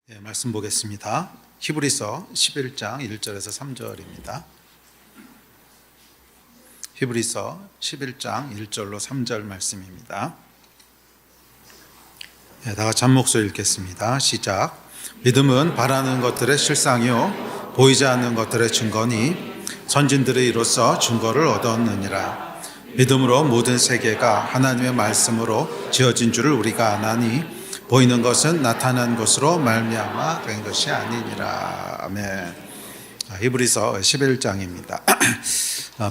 말씀 보겠습니다. 히브리서 11장 1절에서 3절입니다. 히브리서 11장 1절로 3절 말씀입니다. 다 같이 한 목소리 읽겠습니다. 시작. 믿음은 바라는 것들의 실상이요 보이지 않는 것들의 증거니 선진들의 이로써 증거를 얻었느니라. 믿음으로 모든 세계가 하나님의 말씀으로 지어진 줄을 우리가 아나니 보이는 것은 나타난 것으로 말미암아 된 것이 아니니라. 아멘. 히브리서 11장입니다.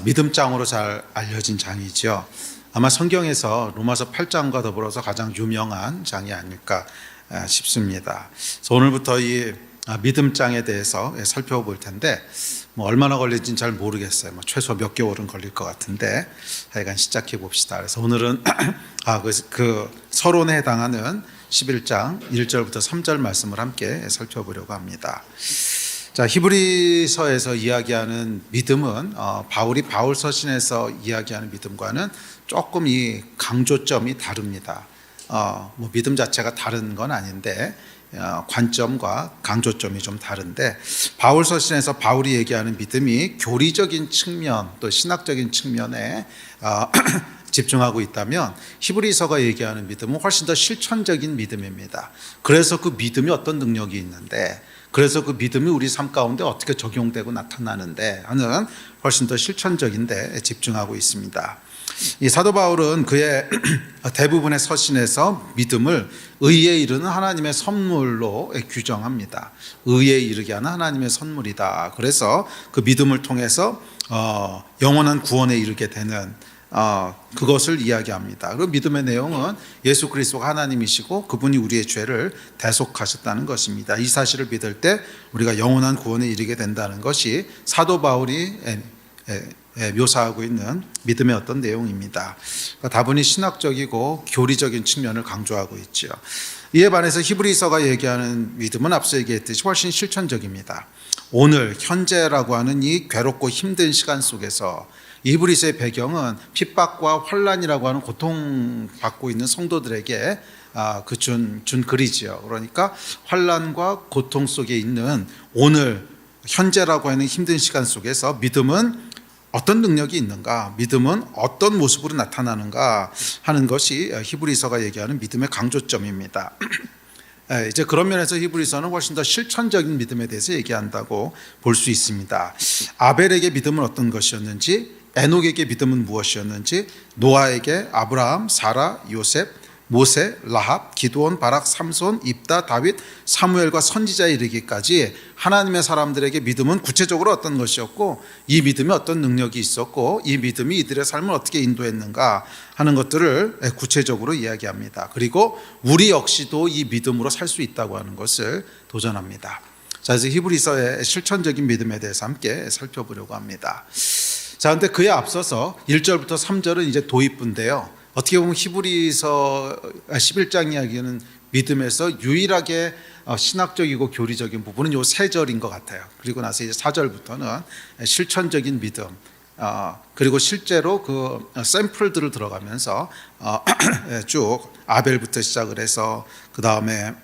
믿음장으로 잘 알려진 장이죠. 아마 성경에서 로마서 8장과 더불어서 가장 유명한 장이 아닐까 싶습니다. 그래서 오늘부터 이 믿음장에 대해서 살펴볼 텐데 얼마나 걸릴지는 잘 모르겠어요. 최소 몇 개월은 걸릴 것 같은데 하여간 시작해 봅시다. 그래서 오늘은 그 서론에 해당하는 11장 1절부터 3절 말씀을 함께 살펴보려고 합니다. 자, 히브리서에서 이야기하는 믿음은 바울이 바울 서신에서 이야기하는 믿음과는 조금 이 강조점이 다릅니다. 믿음 자체가 다른 건 아닌데 관점과 강조점이 좀 다른데, 바울 서신에서 바울이 얘기하는 믿음이 교리적인 측면 또 신학적인 측면에 집중하고 있다면, 히브리서가 얘기하는 믿음은 훨씬 더 실천적인 믿음입니다. 그래서 그 믿음이 어떤 능력이 있는데, 그래서 그 믿음이 우리 삶 가운데 어떻게 적용되고 나타나는데 하는 훨씬 더 실천적인데 집중하고 있습니다. 이 사도 바울은 그의 대부분의 서신에서 믿음을 의에 이르는 하나님의 선물로 규정합니다. 의에 이르게 하는 하나님의 선물이다. 그래서 그 믿음을 통해서 영원한 구원에 이르게 되는 그것을 이야기합니다. 그리고 믿음의 내용은 예수 그리스도가 하나님이시고 그분이 우리의 죄를 대속하셨다는 것입니다. 이 사실을 믿을 때 우리가 영원한 구원에 이르게 된다는 것이 사도 바울이 묘사하고 있는 믿음의 어떤 내용입니다. 그러니까 다분히 신학적이고 교리적인 측면을 강조하고 있죠. 이에 반해서 히브리서가 얘기하는 믿음은 앞서 얘기했듯이 훨씬 실천적입니다. 오늘 현재라고 하는 이 괴롭고 힘든 시간 속에서, 히브리서의 배경은 핍박과 환난이라고 하는 고통받고 있는 성도들에게 준 글이지요. 그러니까 환난과 고통 속에 있는 오늘 현재라고 하는 힘든 시간 속에서 믿음은 어떤 능력이 있는가, 믿음은 어떤 모습으로 나타나는가 하는 것이 히브리서가 얘기하는 믿음의 강조점입니다. 이제 그런 면에서 히브리서는 훨씬 더 실천적인 믿음에 대해서 얘기한다고 볼 수 있습니다. 아벨에게 믿음은 어떤 것이었는지, 에녹에게 믿음은 무엇이었는지, 노아에게 아브라함, 사라, 요셉, 모세, 라합, 기드온, 바락, 삼손, 입다, 다윗, 사무엘과 선지자에 이르기까지 하나님의 사람들에게 믿음은 구체적으로 어떤 것이었고, 이 믿음이 어떤 능력이 있었고, 이 믿음이 이들의 삶을 어떻게 인도했는가 하는 것들을 구체적으로 이야기합니다. 그리고 우리 역시도 이 믿음으로 살 수 있다고 하는 것을 도전합니다. 자, 그래서 히브리서의 실천적인 믿음에 대해서 함께 살펴보려고 합니다. 자, 근데 그에 앞서서 1절부터 3절은 이제 도입부인데요. 어떻게 보면 히브리서 11장 이야기는 믿음에서 유일하게 신학적이고 교리적인 부분은 요 3절인 것 같아요. 그리고 나서 이제 4절부터는 실천적인 믿음, 그리고 실제로 그 샘플들을 들어가면서 쭉 아벨부터 시작을 해서 그 다음에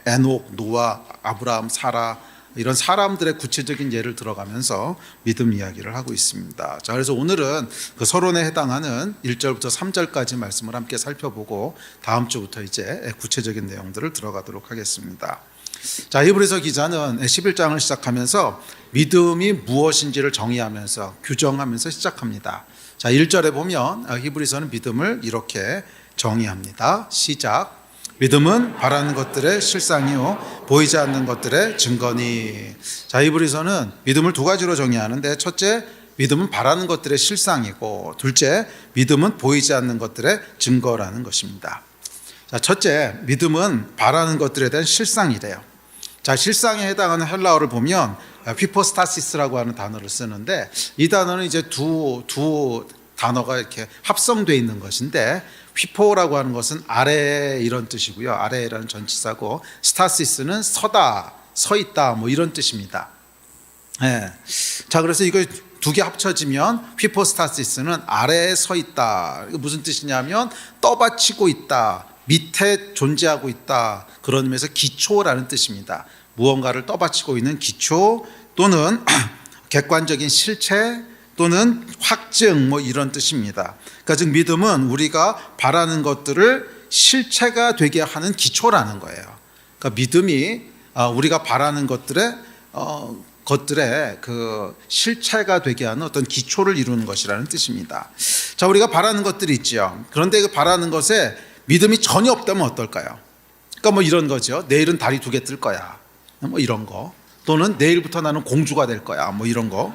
에녹, 노아, 아브라함, 사라, 이런 사람들의 구체적인 예를 들어가면서 믿음 이야기를 하고 있습니다. 자, 그래서 오늘은 그 서론에 해당하는 1절부터 3절까지 말씀을 함께 살펴보고 다음 주부터 이제 구체적인 내용들을 들어가도록 하겠습니다. 자, 히브리서 기자는 11장을 시작하면서 믿음이 무엇인지를 정의하면서 규정하면서 시작합니다. 자, 1절에 보면 히브리서는 믿음을 이렇게 정의합니다. 시작. 믿음은 바라는 것들의 실상이요 보이지 않는 것들의 증거니. 자, 히브리서는 믿음을 두 가지로 정의하는데, 첫째, 믿음은 바라는 것들의 실상이고, 둘째, 믿음은 보이지 않는 것들의 증거라는 것입니다. 자, 첫째, 믿음은 바라는 것들에 대한 실상이래요. 자, 실상에 해당하는 헬라어를 보면 휘포스타시스라고 하는 단어를 쓰는데, 이 단어는 이제 두 단어가 이렇게 합성되어 있는 것인데, 휘포라고 하는 것은 아래 이런 뜻이고요. 아래라는 전치사고, 스타시스는 서다, 서 있다 이런 뜻입니다. 자, 그래서 이거 두 개 합쳐지면 휘포스타시스는 아래에 서 있다. 이거 무슨 뜻이냐면 떠받치고 있다, 밑에 존재하고 있다. 그런 의미에서 기초라는 뜻입니다. 무언가를 떠받치고 있는 기초 또는 객관적인 실체 또는 확증 뭐 이런 뜻입니다. 그러니까 즉 믿음은 우리가 바라는 것들을 실체가 되게 하는 기초라는 거예요. 그러니까 믿음이 우리가 바라는 것들의 그 실체가 되게 하는 어떤 기초를 이루는 것이라는 뜻입니다. 자, 우리가 바라는 것들이 있죠. 그런데 그 바라는 것에 믿음이 전혀 없다면 어떨까요? 그러니까 뭐 이런 거죠. 내일은 달이 2개 뜰 거야. 뭐 이런 거. 또는 내일부터 나는 공주가 될 거야. 뭐 이런 거.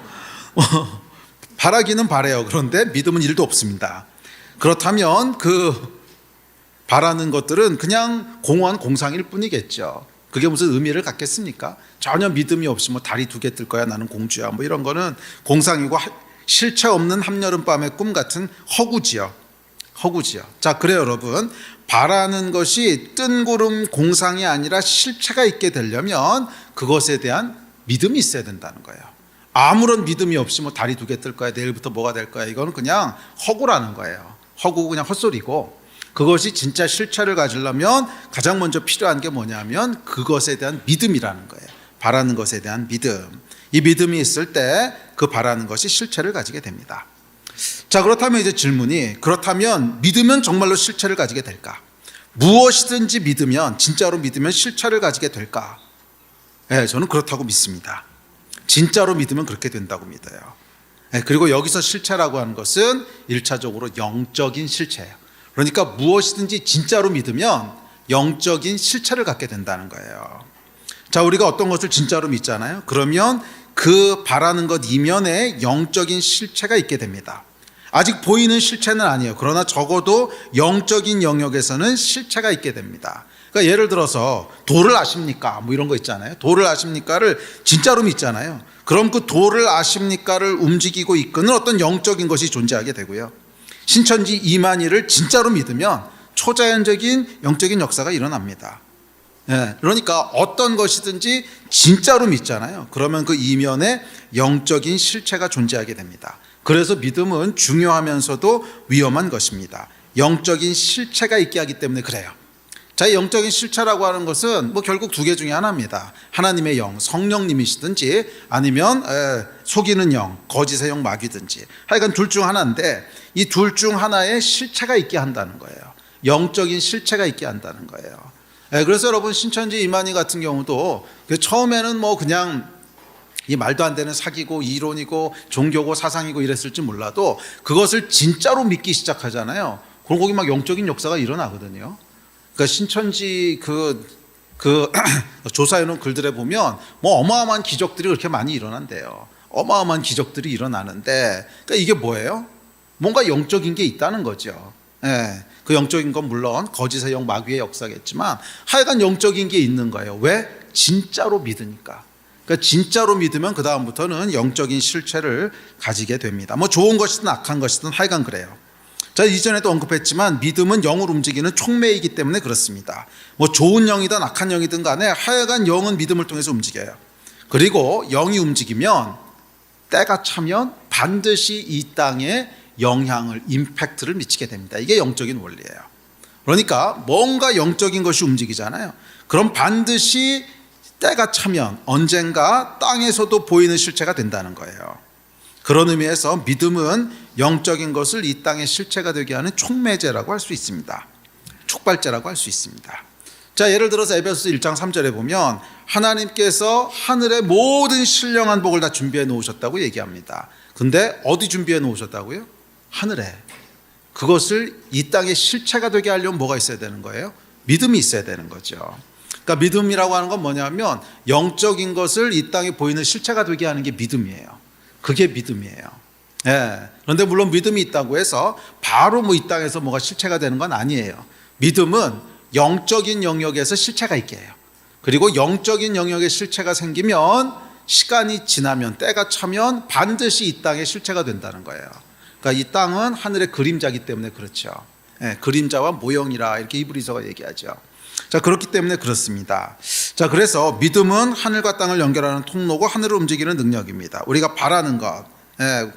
바라기는 바래요. 그런데 믿음은 1도 없습니다. 그렇다면 그 바라는 것들은 그냥 공허한 공상일 뿐이겠죠. 그게 무슨 의미를 갖겠습니까? 전혀 믿음이 없이 뭐 달이 2개 뜰 거야. 나는 공주야. 뭐 이런 거는 공상이고 실체 없는 한여름밤의 꿈 같은 허구지요. 자, 그래요, 여러분. 바라는 것이 뜬구름 공상이 아니라 실체가 있게 되려면 그것에 대한 믿음이 있어야 된다는 거예요. 아무런 믿음이 없이 뭐 달이 2개 뜰 거야, 내일부터 뭐가 될 거야, 이거는 그냥 허구라는 거예요. 허구고 그냥 헛소리고, 그것이 진짜 실체를 가지려면 가장 먼저 필요한 게 뭐냐면 그것에 대한 믿음이라는 거예요. 바라는 것에 대한 믿음. 이 믿음이 있을 때 그 바라는 것이 실체를 가지게 됩니다. 자, 그렇다면 이제 질문이, 그렇다면 믿으면 정말로 실체를 가지게 될까? 무엇이든지 믿으면, 진짜로 믿으면 실체를 가지게 될까? 네, 저는 그렇다고 믿습니다. 진짜로 믿으면 그렇게 된다고 믿어요. 네, 그리고 여기서 실체라고 하는 것은 1차적으로 영적인 실체예요. 그러니까 무엇이든지 진짜로 믿으면 영적인 실체를 갖게 된다는 거예요. 자, 우리가 어떤 것을 진짜로 믿잖아요. 그러면 그 바라는 것 이면에 영적인 실체가 있게 됩니다. 아직 보이는 실체는 아니에요. 그러나 적어도 영적인 영역에서는 실체가 있게 됩니다. 그러니까 예를 들어서 도를 아십니까? 뭐 이런 거 있잖아요. 도를 아십니까를 진짜로 믿잖아요. 그럼 그 도를 아십니까를 움직이고 이끄는 어떤 영적인 것이 존재하게 되고요. 신천지 이만희를 진짜로 믿으면 초자연적인 영적인 역사가 일어납니다. 예, 그러니까 어떤 것이든지 진짜로 믿잖아요. 그러면 그 이면에 영적인 실체가 존재하게 됩니다. 그래서 믿음은 중요하면서도 위험한 것입니다. 영적인 실체가 있게 하기 때문에 그래요. 자, 영적인 실체라고 하는 것은 뭐 결국 2개 중에 하나입니다. 하나님의 영, 성령님이시든지 아니면 속이는 영, 거짓의 영, 마귀든지, 하여간 둘 중 하나인데 이 둘 중 하나에 실체가 있게 한다는 거예요. 영적인 실체가 있게 한다는 거예요. 그래서 여러분, 신천지 이만희 같은 경우도 처음에는 뭐 그냥 이 말도 안 되는 사기고 이론이고 종교고 사상이고 이랬을지 몰라도 그것을 진짜로 믿기 시작하잖아요. 그럼 거기 막 영적인 역사가 일어나거든요. 그러니까 신천지 그 조사해놓은 글들에 보면 뭐 어마어마한 기적들이 그렇게 많이 일어난대요. 어마어마한 기적들이 일어나는데, 그러니까 이게 뭐예요? 뭔가 영적인 게 있다는 거죠. 예, 그 영적인 건 물론 거짓의 영, 마귀의 역사겠지만 하여간 영적인 게 있는 거예요. 왜? 진짜로 믿으니까. 그러니까 진짜로 믿으면 그 다음부터는 영적인 실체를 가지게 됩니다. 뭐 좋은 것이든 악한 것이든 하여간 그래요. 자, 이전에도 언급했지만 믿음은 영을 움직이는 촉매이기 때문에 그렇습니다. 뭐 좋은 영이든 악한 영이든 간에 하여간 영은 믿음을 통해서 움직여요. 그리고 영이 움직이면 때가 차면 반드시 이 땅에 영향을, 임팩트를 미치게 됩니다. 이게 영적인 원리예요. 그러니까 뭔가 영적인 것이 움직이잖아요. 그럼 반드시 때가 차면 언젠가 땅에서도 보이는 실체가 된다는 거예요. 그런 의미에서 믿음은 영적인 것을 이 땅의 실체가 되게 하는 촉매제라고 할 수 있습니다. 촉발제라고 할 수 있습니다. 자, 예를 들어서 에베소서 1장 3절에 보면 하나님께서 하늘의 모든 신령한 복을 다 준비해 놓으셨다고 얘기합니다. 근데 어디 준비해 놓으셨다고요? 하늘에. 그것을 이 땅의 실체가 되게 하려면 뭐가 있어야 되는 거예요? 믿음이 있어야 되는 거죠. 그러니까 믿음이라고 하는 건 뭐냐면 영적인 것을 이 땅에 보이는 실체가 되게 하는 게 믿음이에요. 그게 믿음이에요. 예. 그런데 물론 믿음이 있다고 해서 바로 뭐 이 땅에서 뭐가 실체가 되는 건 아니에요. 믿음은 영적인 영역에서 실체가 있게 해요. 그리고 영적인 영역에 실체가 생기면 시간이 지나면, 때가 차면 반드시 이 땅에 실체가 된다는 거예요. 그러니까 이 땅은 하늘의 그림자이기 때문에 그렇죠. 예, 그림자와 모형이라 이렇게 이브리서가 얘기하죠. 자, 그렇기 때문에 그렇습니다. 자, 그래서 믿음은 하늘과 땅을 연결하는 통로고 하늘을 움직이는 능력입니다. 우리가 바라는 것,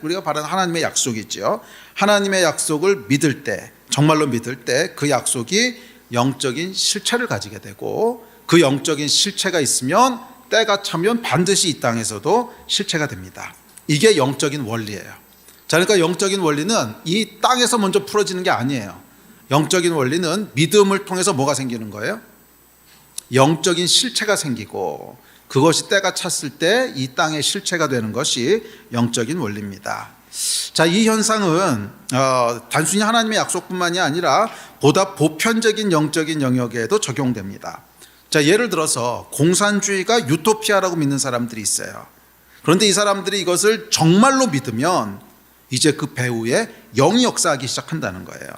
우리가 바라는 하나님의 약속이죠. 하나님의 약속을 믿을 때, 정말로 믿을 때 그 약속이 영적인 실체를 가지게 되고, 그 영적인 실체가 있으면 때가 차면 반드시 이 땅에서도 실체가 됩니다. 이게 영적인 원리예요. 자, 그러니까 영적인 원리는 이 땅에서 먼저 풀어지는 게 아니에요. 영적인 원리는 믿음을 통해서 뭐가 생기는 거예요? 영적인 실체가 생기고, 그것이 때가 찼을 때 이 땅의 실체가 되는 것이 영적인 원리입니다. 자, 이 현상은 단순히 하나님의 약속뿐만이 아니라 보다 보편적인 영적인 영역에도 적용됩니다. 자, 예를 들어서 공산주의가 유토피아라고 믿는 사람들이 있어요. 그런데 이 사람들이 이것을 정말로 믿으면 이제 그 배후에 영이 역사하기 시작한다는 거예요.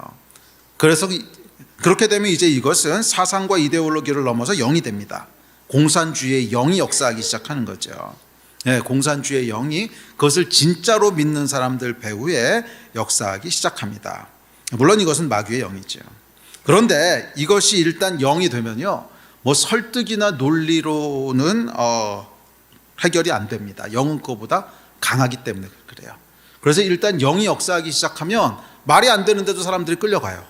그래서 그렇게 되면 이제 이것은 사상과 이데올로기를 넘어서 영이 됩니다. 공산주의의 영이 역사하기 시작하는 거죠. 네, 공산주의의 영이 그것을 진짜로 믿는 사람들 배후에 역사하기 시작합니다. 물론 이것은 마귀의 영이죠. 그런데 이것이 일단 영이 되면요, 뭐 설득이나 논리로는 해결이 안 됩니다. 영은 그거보다 강하기 때문에 그래요. 그래서 일단 영이 역사하기 시작하면 말이 안 되는데도 사람들이 끌려가요.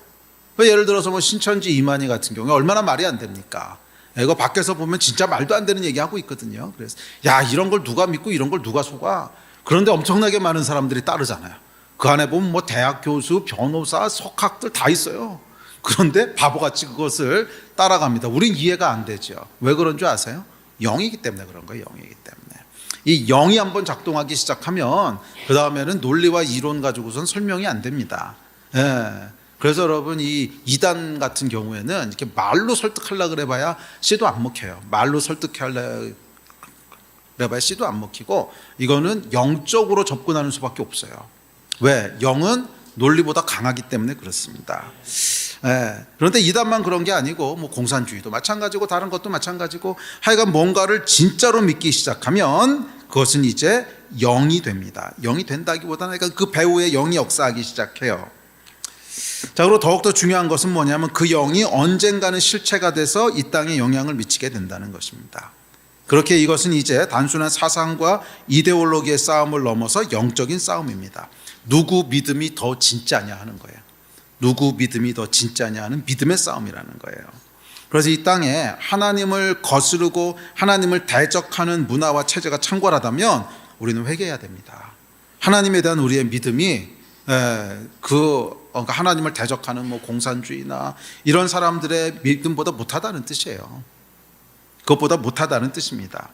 예를 들어서 뭐 신천지 이만희 같은 경우에 얼마나 말이 안 됩니까? 이거 밖에서 보면 진짜 말도 안 되는 얘기하고 있거든요. 그래서 야, 이런 걸 누가 믿고 이런 걸 누가 속아? 그런데 엄청나게 많은 사람들이 따르잖아요. 그 안에 보면 뭐 대학 교수, 변호사, 석학들 다 있어요. 그런데 바보같이 그것을 따라갑니다. 우린 이해가 안 되죠. 왜 그런 줄 아세요? 영이기 때문에 그런 거예요. 영이기 때문에. 이 영이 한번 작동하기 시작하면 그 다음에는 논리와 이론 가지고선 설명이 안 됩니다. 그래서 여러분, 이 이단 같은 경우에는 이렇게 말로 설득하려고 그래봐야 씨도 안 먹혀요. 말로 설득하려고 그래봐야 씨도 안 먹히고, 이거는 영적으로 접근하는 수밖에 없어요. 왜? 영은 논리보다 강하기 때문에 그렇습니다. 그런데 이단만 그런 게 아니고 뭐 공산주의도 마찬가지고 다른 것도 마찬가지고, 하여간 뭔가를 진짜로 믿기 시작하면 그것은 이제 영이 됩니다. 영이 된다기보다는 그러니까 그 배후에 영이 역사하기 시작해요. 자, 그리고 더욱더 중요한 것은 뭐냐면 그 영이 언젠가는 실체가 돼서 이 땅에 영향을 미치게 된다는 것입니다. 그렇게 이것은 이제 단순한 사상과 이데올로기의 싸움을 넘어서 영적인 싸움입니다. 누구 믿음이 더 진짜냐 하는 거예요. 누구 믿음이 더 진짜냐 하는 믿음의 싸움이라는 거예요. 그래서 이 땅에 하나님을 거스르고 하나님을 대적하는 문화와 체제가 창궐하다면 우리는 회개해야 됩니다. 하나님에 대한 우리의 믿음이 그러니까 하나님을 대적하는 뭐 공산주의나 이런 사람들의 믿음보다 못하다는 뜻이에요. 그것보다 못하다는 뜻입니다.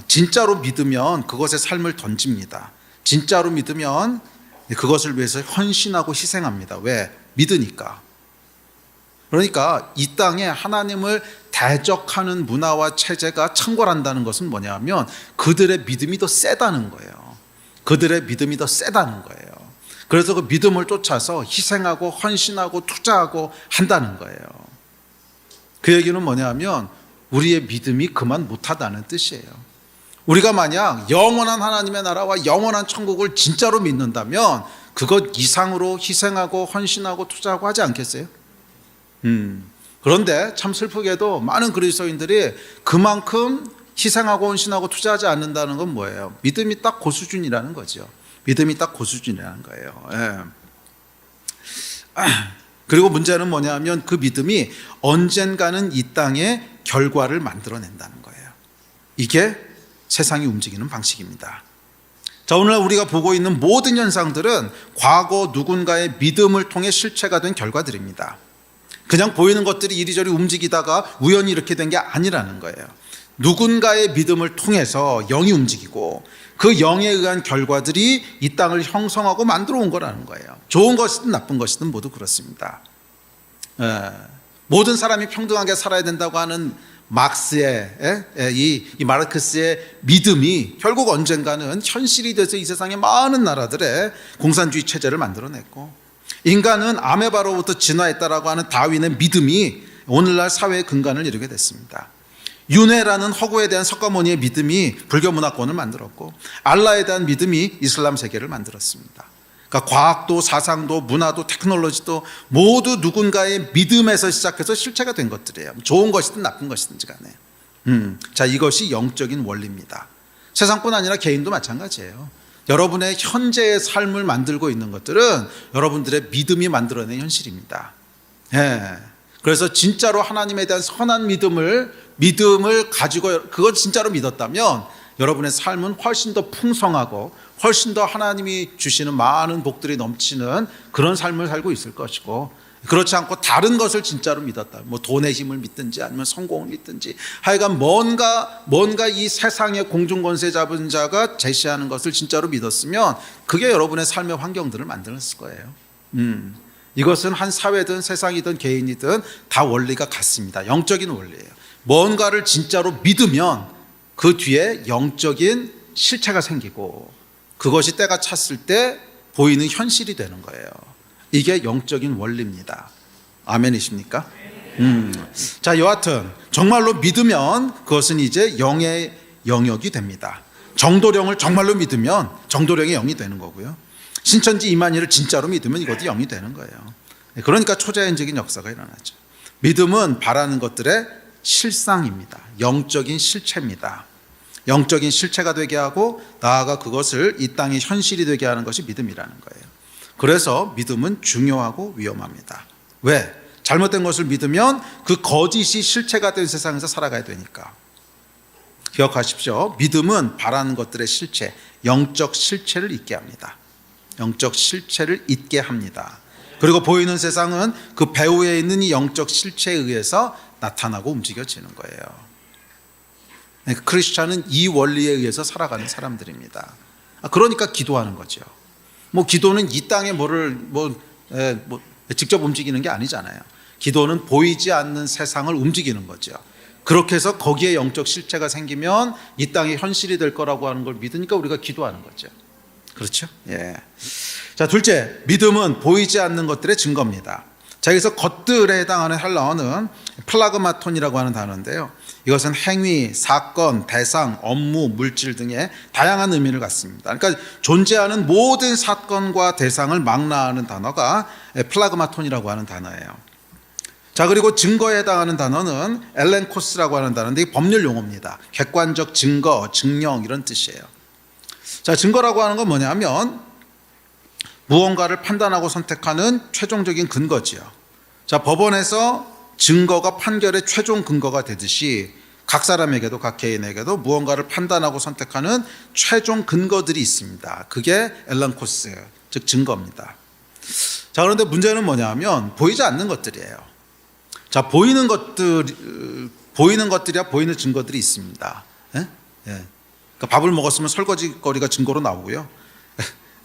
진짜로 믿으면 그것에 삶을 던집니다. 진짜로 믿으면 그것을 위해서 헌신하고 희생합니다. 왜? 믿으니까. 그러니까 이 땅에 하나님을 대적하는 문화와 체제가 창궐한다는 것은 뭐냐면 그들의 믿음이 더 세다는 거예요. 그들의 믿음이 더 세다는 거예요. 그래서 그 믿음을 쫓아서 희생하고 헌신하고 투자하고 한다는 거예요. 그 얘기는 뭐냐면 우리의 믿음이 그만 못하다는 뜻이에요. 우리가 만약 영원한 하나님의 나라와 영원한 천국을 진짜로 믿는다면 그것 이상으로 희생하고 헌신하고 투자하고 하지 않겠어요? 그런데 참 슬프게도 많은 그리스도인들이 그만큼 희생하고 헌신하고 투자하지 않는다는 건 뭐예요? 믿음이 딱 그 수준이라는 거죠. 믿음이 딱 그 수준이라는 거예요. 그리고 문제는 뭐냐면 그 믿음이 언젠가는 이 땅에 결과를 만들어낸다는 거예요. 이게 세상이 움직이는 방식입니다. 자, 오늘 우리가 보고 있는 모든 현상들은 과거 누군가의 믿음을 통해 실체가 된 결과들입니다. 그냥 보이는 것들이 이리저리 움직이다가 우연히 이렇게 된 게 아니라는 거예요. 누군가의 믿음을 통해서 영이 움직이고 그 영에 의한 결과들이 이 땅을 형성하고 만들어 온 거라는 거예요. 좋은 것이든 나쁜 것이든 모두 그렇습니다. 모든 사람이 평등하게 살아야 된다고 하는 막스의 이 마르크스의 믿음이 결국 언젠가는 현실이 돼서 이 세상의 많은 나라들의 공산주의 체제를 만들어냈고, 인간은 아메바로부터 진화했다라고 하는 다윈의 믿음이 오늘날 사회의 근간을 이루게 됐습니다. 윤회라는 허구에 대한 석가모니의 믿음이 불교 문화권을 만들었고, 알라에 대한 믿음이 이슬람 세계를 만들었습니다. 그러니까 과학도 사상도 문화도 테크놀로지도 모두 누군가의 믿음에서 시작해서 실체가 된 것들이에요. 좋은 것이든 나쁜 것이든지 간에. 자, 이것이 영적인 원리입니다. 세상뿐 아니라 개인도 마찬가지예요. 여러분의 현재의 삶을 만들고 있는 것들은 여러분들의 믿음이 만들어낸 현실입니다. 그래서 진짜로 하나님에 대한 선한 믿음을 가지고 그걸 진짜로 믿었다면 여러분의 삶은 훨씬 더 풍성하고 훨씬 더 하나님이 주시는 많은 복들이 넘치는 그런 삶을 살고 있을 것이고, 그렇지 않고 다른 것을 진짜로 믿었다, 뭐 돈의 힘을 믿든지 아니면 성공을 믿든지 하여간 뭔가 이 세상의 공중권세 잡은 자가 제시하는 것을 진짜로 믿었으면 그게 여러분의 삶의 환경들을 만들었을 거예요. 이것은 한 사회든 세상이든 개인이든 다 원리가 같습니다. 영적인 원리예요. 뭔가를 진짜로 믿으면 그 뒤에 영적인 실체가 생기고 그것이 때가 찼을 때 보이는 현실이 되는 거예요. 이게 영적인 원리입니다. 아멘이십니까? 자, 여하튼 정말로 믿으면 그것은 이제 영의 영역이 됩니다. 정도령을 정말로 믿으면 정도령의 영이 되는 거고요. 신천지 이만희를 진짜로 믿으면 이것도 영이 되는 거예요. 그러니까 초자연적인 역사가 일어나죠. 믿음은 바라는 것들의 실상입니다. 영적인 실체입니다. 영적인 실체가 되게 하고 나아가 그것을 이 땅의 현실이 되게 하는 것이 믿음이라는 거예요. 그래서 믿음은 중요하고 위험합니다. 왜? 잘못된 것을 믿으면 그 거짓이 실체가 된 세상에서 살아가야 되니까. 기억하십시오. 믿음은 바라는 것들의 실체, 영적 실체를 잊게 합니다. 영적 실체를 잊게 합니다. 그리고 보이는 세상은 그 배후에 있는 이 영적 실체에 의해서 나타나고 움직여지는 거예요. 크리스찬은 이 원리에 의해서 살아가는 사람들입니다. 그러니까 기도하는 거죠. 뭐 기도는 이 땅에 뭐를 직접 움직이는 게 아니잖아요. 기도는 보이지 않는 세상을 움직이는 거죠. 그렇게 해서 거기에 영적 실체가 생기면 이 땅이 현실이 될 거라고 하는 걸 믿으니까 우리가 기도하는 거죠. 그렇죠? 예. 자, 둘째, 믿음은 보이지 않는 것들의 증거입니다. 자, 여기서 것들에 해당하는 헬라어는 플라그마톤이라고 하는 단어인데요. 이것은 행위, 사건, 대상, 업무, 물질 등의 다양한 의미를 갖습니다. 그러니까 존재하는 모든 사건과 대상을 망라하는 단어가 플라그마톤이라고 하는 단어예요. 자, 그리고 증거에 해당하는 단어는 엘렌코스라고 하는 단어인데 이게 법률 용어입니다. 객관적 증거, 증명 이런 뜻이에요. 자, 증거라고 하는 건 뭐냐면 무언가를 판단하고 선택하는 최종적인 근거지요. 자, 법원에서 증거가 판결의 최종 근거가 되듯이 각 사람에게도 각 개인에게도 무언가를 판단하고 선택하는 최종 근거들이 있습니다. 그게 엘렌코스, 즉 증거입니다. 자, 그런데 문제는 뭐냐면 보이지 않는 것들이에요. 자, 보이는 것들이야 보이는 증거들이 있습니다. 예? 예. 그러니까 밥을 먹었으면 설거지거리가 증거로 나오고요.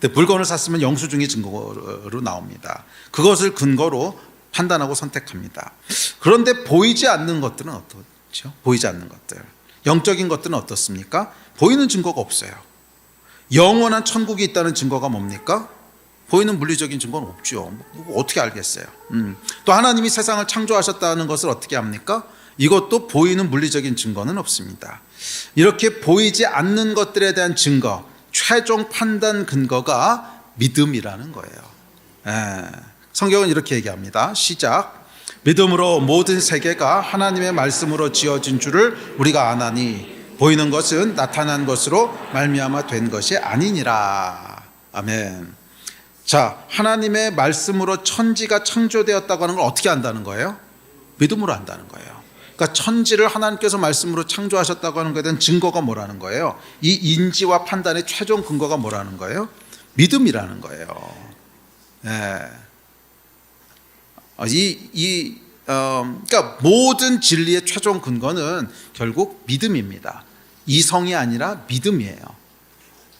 근데 물건을 샀으면 영수증이 증거로 나옵니다. 그것을 근거로 판단하고 선택합니다. 그런데 보이지 않는 것들은 어떻죠? 보이지 않는 것들. 영적인 것들은 어떻습니까? 보이는 증거가 없어요. 영원한 천국이 있다는 증거가 뭡니까? 보이는 물리적인 증거는 없죠. 어떻게 알겠어요? 또 하나님이 세상을 창조하셨다는 것을 어떻게 합니까? 이것도 보이는 물리적인 증거는 없습니다. 이렇게 보이지 않는 것들에 대한 증거, 최종 판단 근거가 믿음이라는 거예요. 성경은 이렇게 얘기합니다. 시작. 믿음으로 모든 세계가 하나님의 말씀으로 지어진 줄을 우리가 아나니 보이는 것은 나타난 것으로 말미암아 된 것이 아니니라. 아멘. 자, 하나님의 말씀으로 천지가 창조되었다고 하는 걸 어떻게 안다는 거예요? 믿음으로 안다는 거예요. 그러니까 천지를 하나님께서 말씀으로 창조하셨다고 하는 것에 대한 증거가 뭐라는 거예요? 이 인지와 판단의 최종 근거가 뭐라는 거예요? 믿음이라는 거예요. 예. 그러니까 모든 진리의 최종 근거는 결국 믿음입니다. 이성이 아니라 믿음이에요.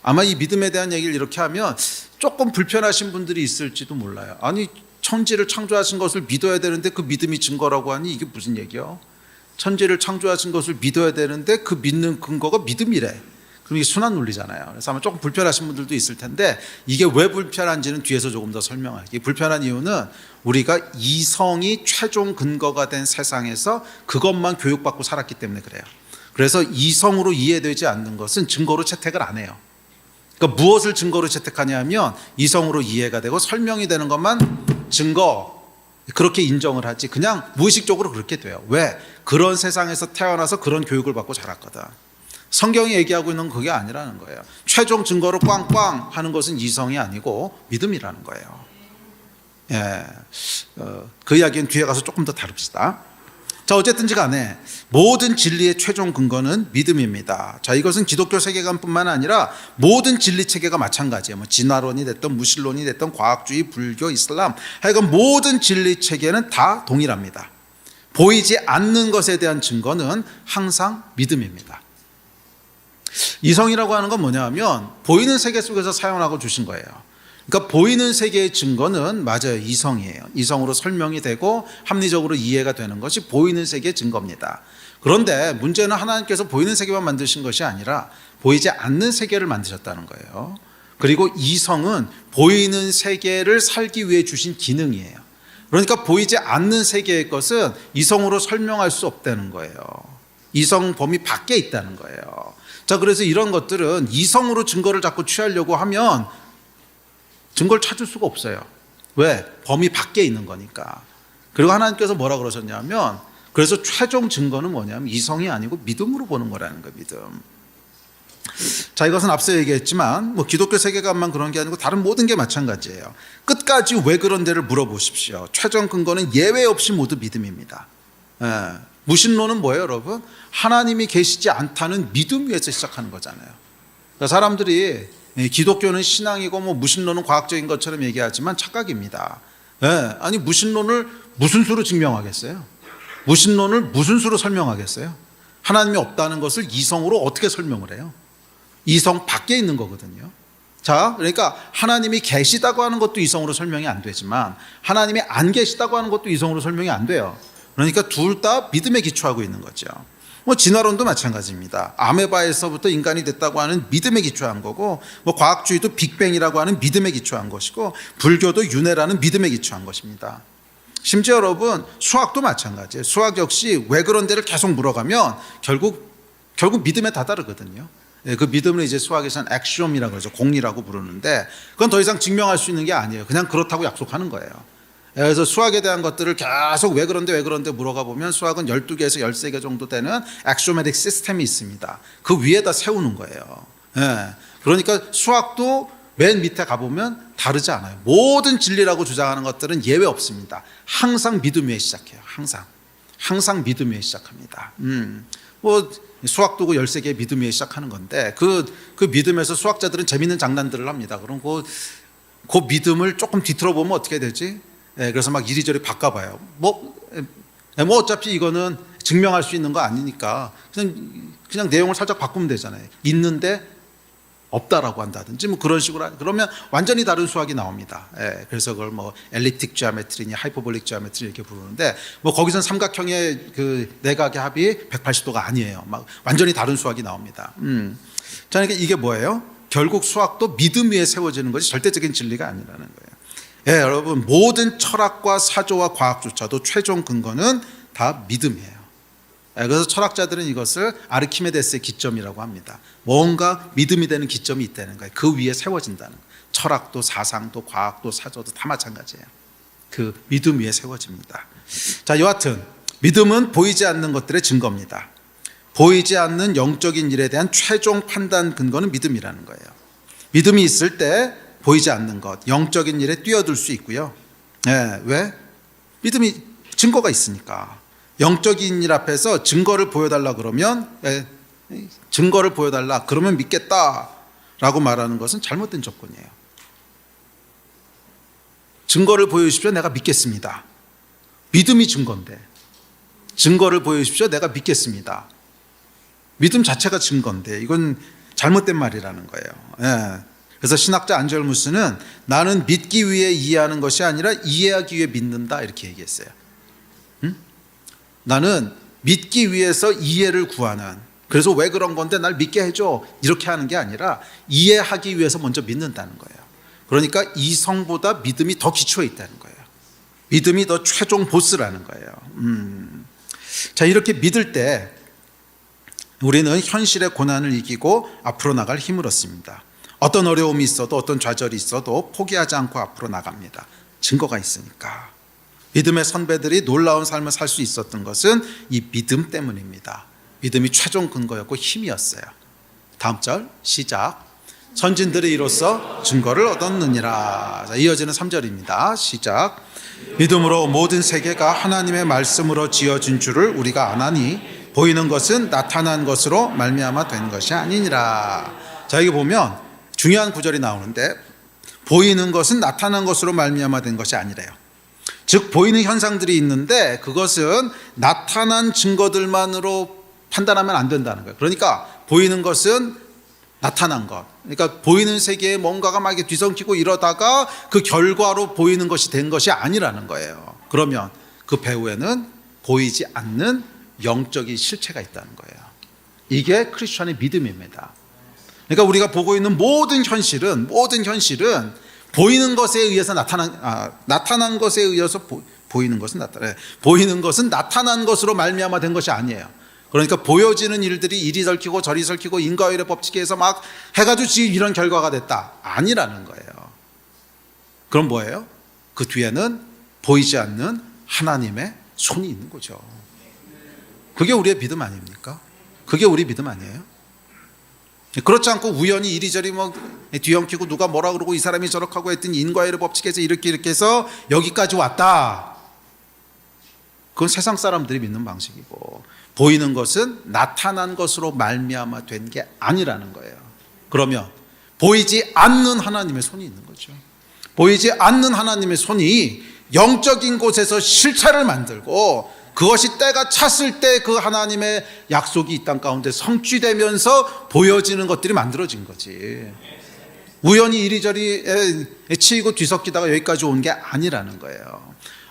아마 이 믿음에 대한 얘기를 이렇게 하면 조금 불편하신 분들이 있을지도 몰라요. 아니, 천지를 창조하신 것을 믿어야 되는데 그 믿음이 증거라고 하니 이게 무슨 얘기야? 천지를 창조하신 것을 믿어야 되는데 그 믿는 근거가 믿음이래. 그럼 이게 순환 논리잖아요. 그래서 아마 조금 불편하신 분들도 있을 텐데 이게 왜 불편한지는 뒤에서 조금 더 설명할게요. 불편한 이유는 우리가 이성이 최종 근거가 된 세상에서 그것만 교육받고 살았기 때문에 그래요. 그래서 이성으로 이해되지 않는 것은 증거로 채택을 안 해요. 그러니까 무엇을 증거로 채택하냐 하면 이성으로 이해가 되고 설명이 되는 것만 증거, 그렇게 인정을 하지 그냥 무의식적으로 그렇게 돼요. 왜? 그런 세상에서 태어나서 그런 교육을 받고 자랐거든. 성경이 얘기하고 있는 건 그게 아니라는 거예요. 최종 증거로 꽝꽝 하는 것은 이성이 아니고 믿음이라는 거예요. 그 이야기는 뒤에 가서 조금 더 다룹시다. 자, 어쨌든지 간에 모든 진리의 최종 근거는 믿음입니다. 자, 이것은 기독교 세계관뿐만 아니라 모든 진리 체계가 마찬가지예요. 뭐 진화론이 됐던 무신론이 됐던 과학주의, 불교, 이슬람, 하여간 모든 진리 체계는 다 동일합니다. 보이지 않는 것에 대한 증거는 항상 믿음입니다. 이성이라고 하는 건 뭐냐면 보이는 세계 속에서 사용하고 주신 거예요. 그러니까 보이는 세계의 증거는 맞아요. 이성이에요. 이성으로 설명이 되고 합리적으로 이해가 되는 것이 보이는 세계의 증거입니다. 그런데 문제는 하나님께서 보이는 세계만 만드신 것이 아니라 보이지 않는 세계를 만드셨다는 거예요. 그리고 이성은 보이는 세계를 살기 위해 주신 기능이에요. 그러니까 보이지 않는 세계의 것은 이성으로 설명할 수 없다는 거예요. 이성 범위 밖에 있다는 거예요. 자, 그래서 이런 것들은 이성으로 증거를 자꾸 취하려고 하면 증거를 찾을 수가 없어요. 왜? 범위 밖에 있는 거니까. 그리고 하나님께서 뭐라 그러셨냐면, 그래서 최종 증거는 뭐냐면 이성이 아니고 믿음으로 보는 거라는 거예요. 믿음. 자, 이것은 앞서 얘기했지만 뭐 기독교 세계관만 그런 게 아니고 다른 모든 게 마찬가지예요. 끝까지 왜 그런데를 물어보십시오. 최종 근거는 예외 없이 모두 믿음입니다. 무신론은 뭐예요, 여러분? 하나님이 계시지 않다는 믿음 위에서 시작하는 거잖아요. 그러니까 사람들이 기독교는 신앙이고 뭐 무신론은 과학적인 것처럼 얘기하지만 착각입니다. 아니, 무신론을 무슨 수로 증명하겠어요? 무신론을 무슨 수로 설명하겠어요? 하나님이 없다는 것을 이성으로 어떻게 설명을 해요? 이성 밖에 있는 거거든요. 자, 그러니까 하나님이 계시다고 하는 것도 이성으로 설명이 안 되지만 하나님이 안 계시다고 하는 것도 이성으로 설명이 안 돼요. 그러니까 둘 다 믿음에 기초하고 있는 거죠. 뭐 진화론도 마찬가지입니다. 아메바에서부터 인간이 됐다고 하는 믿음에 기초한 거고, 뭐 과학주의도 빅뱅이라고 하는 믿음에 기초한 것이고, 불교도 윤회라는 믿음에 기초한 것입니다. 심지어 여러분 수학도 마찬가지예요. 수학 역시 왜 그런 데를 계속 물어가면 결국 믿음에 다다르거든요. 그 믿음을 이제 수학에서는 액시옴이라고 그러죠. 공리라고 부르는데 그건 더 이상 증명할 수 있는 게 아니에요. 그냥 그렇다고 약속하는 거예요. 그래서 수학에 대한 것들을 계속 왜 그런데 물어가 보면 수학은 12개에서 13개 정도 되는 액시오매틱 시스템이 있습니다. 그 위에다 세우는 거예요. 그러니까 수학도 맨 밑에 가보면 다르지 않아요. 모든 진리라고 주장하는 것들은 예외 없습니다. 항상 믿음 위에 시작해요. 항상 믿음 위에 시작합니다. 뭐 수학도고 13개의 믿음 위에 시작하는 건데 그 믿음에서 수학자들은 재밌는 장난들을 합니다. 그럼 그 믿음을 조금 뒤틀어 보면 어떻게 되지? 그래서 막 이리저리 바꿔봐요. 뭐 어차피 이거는 증명할 수 있는 거 아니니까 그냥 내용을 살짝 바꾸면 되잖아요. 있는데 없다라고 한다든지 뭐 그런 식으로 그러면 완전히 다른 수학이 나옵니다. 그래서 그걸 뭐 엘립틱 지오메트리니 하이퍼볼릭 지오메트리 이렇게 부르는데 뭐 거기선 삼각형의 그 내각의 합이 180도가 아니에요. 막 완전히 다른 수학이 나옵니다. 자, 그러니까 이게 뭐예요? 결국 수학도 믿음 위에 세워지는 것이 절대적인 진리가 아니라는 거예요. 여러분 모든 철학과 사조와 과학조차도 최종 근거는 다 믿음이에요. 그래서 철학자들은 이것을 아르키메데스의 기점이라고 합니다. 뭔가 믿음이 되는 기점이 있다는 거예요. 그 위에 세워진다는 거예요. 철학도 사상도 과학도 사조도 다 마찬가지예요. 그 믿음 위에 세워집니다. 자, 여하튼 믿음은 보이지 않는 것들의 증거입니다. 보이지 않는 영적인 일에 대한 최종 판단 근거는 믿음이라는 거예요. 믿음이 있을 때 보이지 않는 것, 영적인 일에 뛰어들 수 있고요. 왜? 믿음이 증거가 있으니까. 영적인 일 앞에서 증거를 보여달라 그러면 증거를 보여달라 그러면 믿겠다라고 말하는 것은 잘못된 접근이에요. 증거를 보여주십시오. 내가 믿겠습니다. 믿음이 증거인데 증거를 보여주십시오. 내가 믿겠습니다. 믿음 자체가 증거인데 이건 잘못된 말이라는 거예요. 그래서 신학자 안젤무스는 나는 믿기 위해 이해하는 것이 아니라 이해하기 위해 믿는다 이렇게 얘기했어요. 나는 믿기 위해서 이해를 구하는, 그래서 왜 그런 건데 날 믿게 해줘 이렇게 하는 게 아니라 이해하기 위해서 먼저 믿는다는 거예요. 그러니까 이성보다 믿음이 더 기초에 있다는 거예요. 믿음이 더 최종 보스라는 거예요. 자, 이렇게 믿을 때 우리는 현실의 고난을 이기고 앞으로 나갈 힘을 얻습니다. 어떤 어려움이 있어도 어떤 좌절이 있어도 포기하지 않고 앞으로 나갑니다. 증거가 있으니까. 믿음의 선배들이 놀라운 삶을 살 수 있었던 것은 이 믿음 때문입니다. 믿음이 최종 근거였고 힘이었어요. 다음 절 시작. 선진들이 이로써 증거를 얻었느니라. 자, 이어지는 3절입니다. 시작. 믿음으로 모든 세계가 하나님의 말씀으로 지어진 줄을 우리가 아나니 보이는 것은 나타난 것으로 말미암아 된 것이 아니니라. 자, 여기 보면 중요한 구절이 나오는데 보이는 것은 나타난 것으로 말미암아 된 것이 아니래요. 즉 보이는 현상들이 있는데 그것은 나타난 증거들만으로 판단하면 안 된다는 거예요. 그러니까 보이는 것은 나타난 것, 그러니까 보이는 세계에 뭔가가 막 이렇게 뒤섞이고 이러다가 그 결과로 보이는 것이 된 것이 아니라는 거예요. 그러면 그 배후에는 보이지 않는 영적인 실체가 있다는 거예요. 이게 크리스천의 믿음입니다. 그러니까 우리가 보고 있는 모든 현실은 보이는 것에 의해서 나타난 것에 의해서 보이는 것은 나타나요. 보이는 것은 나타난 것으로 말미암아 된 것이 아니에요. 그러니까 보여지는 일들이 이리 설키고 저리 설키고 인과율의 법칙에 의해서 막 해가지고 지금 이런 결과가 됐다. 아니라는 거예요. 그럼 뭐예요? 그 뒤에는 보이지 않는 하나님의 손이 있는 거죠. 그게 우리의 믿음 아닙니까? 그게 우리 믿음 아니에요? 그렇지 않고 우연히 이리저리 뭐 뒤엉키고 누가 뭐라 그러고 이 사람이 저렇게 하고 했더니 인과율의 법칙에서 이렇게 해서 여기까지 왔다. 그건 세상 사람들이 믿는 방식이고 보이는 것은 나타난 것으로 말미암아 된 게 아니라는 거예요. 그러면 보이지 않는 하나님의 손이 있는 거죠. 보이지 않는 하나님의 손이 영적인 곳에서 실체를 만들고 그것이 때가 찼을 때 그 하나님의 약속이 이 땅 가운데 성취되면서 보여지는 것들이 만들어진 거지. 우연히 이리저리 치이고 뒤섞이다가 여기까지 온 게 아니라는 거예요.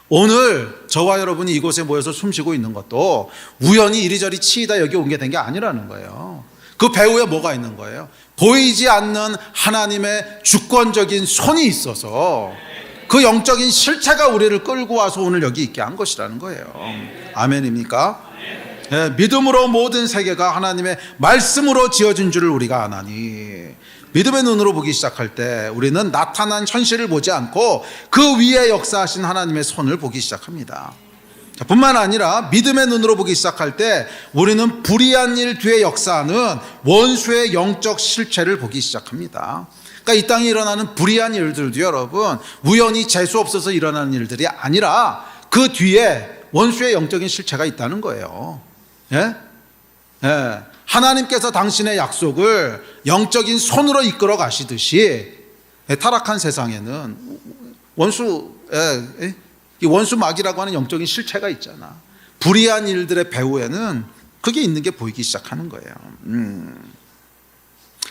오늘 저와 여러분이 이곳에 모여서 숨쉬고 있는 것도 우연히 이리저리 치이다 여기 온 게 된 게 아니라는 거예요. 그 배후에 뭐가 있는 거예요? 보이지 않는 하나님의 주권적인 손이 있어서 그 영적인 실체가 우리를 끌고 와서 오늘 여기 있게 한 것이라는 거예요. 아멘입니까? 네, 믿음으로 모든 세계가 하나님의 말씀으로 지어진 줄을 우리가 아나니. 믿음의 눈으로 보기 시작할 때 우리는 나타난 현실을 보지 않고 그 위에 역사하신 하나님의 손을 보기 시작합니다. 뿐만 아니라 믿음의 눈으로 보기 시작할 때 우리는 불의한 일 뒤에 역사하는 원수의 영적 실체를 보기 시작합니다. 그러니까 이 땅에 일어나는 불의한 일들도 여러분 우연히 재수 없어서 일어나는 일들이 아니라 그 뒤에 원수의 영적인 실체가 있다는 거예요. 예? 예. 하나님께서 당신의 약속을 영적인 손으로 이끌어 가시듯이 타락한 세상에는 원수막이라고 하는 영적인 실체가 있잖아. 불의한 일들의 배후에는 그게 있는 게 보이기 시작하는 거예요.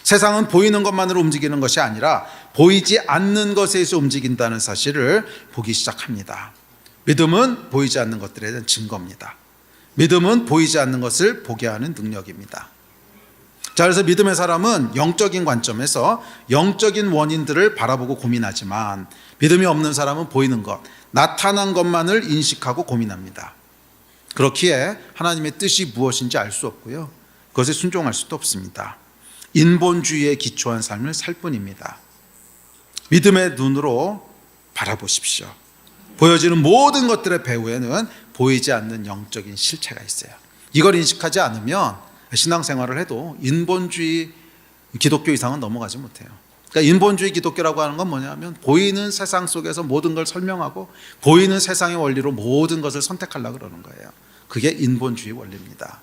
세상은 보이는 것만으로 움직이는 것이 아니라 보이지 않는 것에 의해서 움직인다는 사실을 보기 시작합니다. 믿음은 보이지 않는 것들에 대한 증거입니다. 믿음은 보이지 않는 것을 보게 하는 능력입니다. 자, 그래서 믿음의 사람은 영적인 관점에서 영적인 원인들을 바라보고 고민하지만 믿음이 없는 사람은 보이는 것, 나타난 것만을 인식하고 고민합니다. 그렇기에 하나님의 뜻이 무엇인지 알 수 없고요. 그것에 순종할 수도 없습니다. 인본주의에 기초한 삶을 살 뿐입니다. 믿음의 눈으로 바라보십시오. 보여지는 모든 것들의 배후에는 보이지 않는 영적인 실체가 있어요. 이걸 인식하지 않으면 신앙생활을 해도 인본주의 기독교 이상은 넘어가지 못해요. 그러니까 인본주의 기독교라고 하는 건 뭐냐면 보이는 세상 속에서 모든 걸 설명하고 보이는 세상의 원리로 모든 것을 선택하려고 그러는 거예요. 그게 인본주의 원리입니다.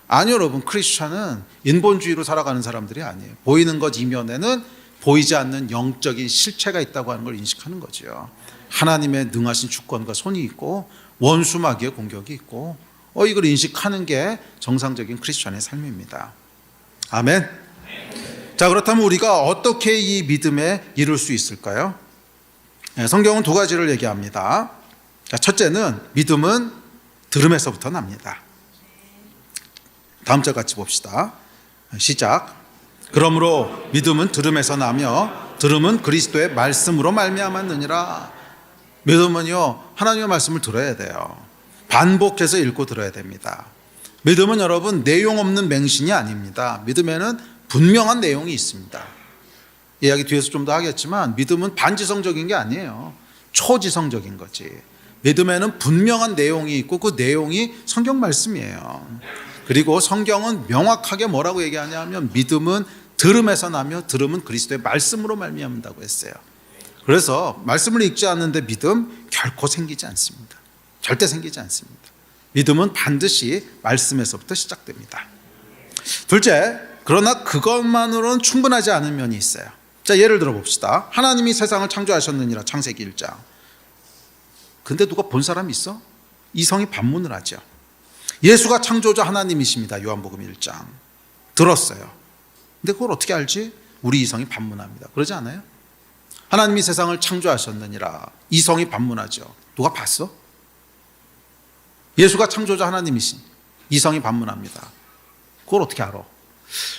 아니요, 여러분, 크리스천은 인본주의로 살아가는 사람들이 아니에요. 보이는 것 이면에는 보이지 않는 영적인 실체가 있다고 하는 걸 인식하는 거죠. 하나님의 능하신 주권과 손이 있고 원수마귀의 공격이 있고 이걸 인식하는 게 정상적인 크리스천의 삶입니다. 아멘. 자, 그렇다면 우리가 어떻게 이 믿음에 이룰 수 있을까요? 성경은 두 가지를 얘기합니다. 자, 첫째는 믿음은 들음에서부터 납니다. 다음 절 같이 봅시다. 시작. 그러므로 믿음은 들음에서 나며 들음은 그리스도의 말씀으로 말미암았느니라. 믿음은요, 하나님의 말씀을 들어야 돼요. 반복해서 읽고 들어야 됩니다. 믿음은 여러분 내용 없는 맹신이 아닙니다. 믿음에는 분명한 내용이 있습니다. 이야기 뒤에서 좀 더 하겠지만 믿음은 반지성적인 게 아니에요. 초지성적인 거지. 믿음에는 분명한 내용이 있고 그 내용이 성경 말씀이에요. 그리고 성경은 명확하게 뭐라고 얘기하냐면 믿음은 들음에서 나며 들음은 그리스도의 말씀으로 말미암는다고 했어요. 그래서 말씀을 읽지 않는데 믿음 결코 생기지 않습니다. 절대 생기지 않습니다. 믿음은 반드시 말씀에서부터 시작됩니다. 둘째, 그러나 그것만으로는 충분하지 않은 면이 있어요. 자, 예를 들어 봅시다. 하나님이 세상을 창조하셨느니라, 창세기 1장. 근데 누가 본 사람이 있어? 이성이 반문을 하죠. 예수가 창조자 하나님이십니다. 요한복음 1장. 들었어요. 근데 그걸 어떻게 알지? 우리 이성이 반문합니다. 그러지 않아요? 하나님이 세상을 창조하셨느니라, 이성이 반문하죠. 누가 봤어? 예수가 창조자 하나님이신, 이성이 반문합니다. 그걸 어떻게 알아?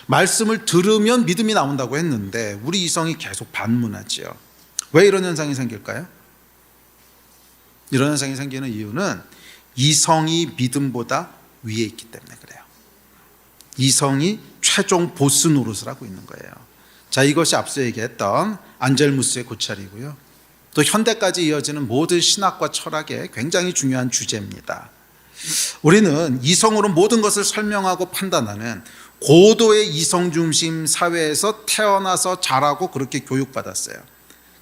말씀을 들으면 믿음이 나온다고 했는데 우리 이성이 계속 반문하지요. 왜 이런 현상이 생길까요? 이런 현상이 생기는 이유는 이성이 믿음보다 위에 있기 때문에 그래요. 이성이 최종 보스 노릇을 하고 있는 거예요. 자, 이것이 앞서 얘기했던 안젤무스의 고찰이고요. 또 현대까지 이어지는 모든 신학과 철학의 굉장히 중요한 주제입니다. 우리는 이성으로 모든 것을 설명하고 판단하는 고도의 이성 중심 사회에서 태어나서 자라고 그렇게 교육받았어요.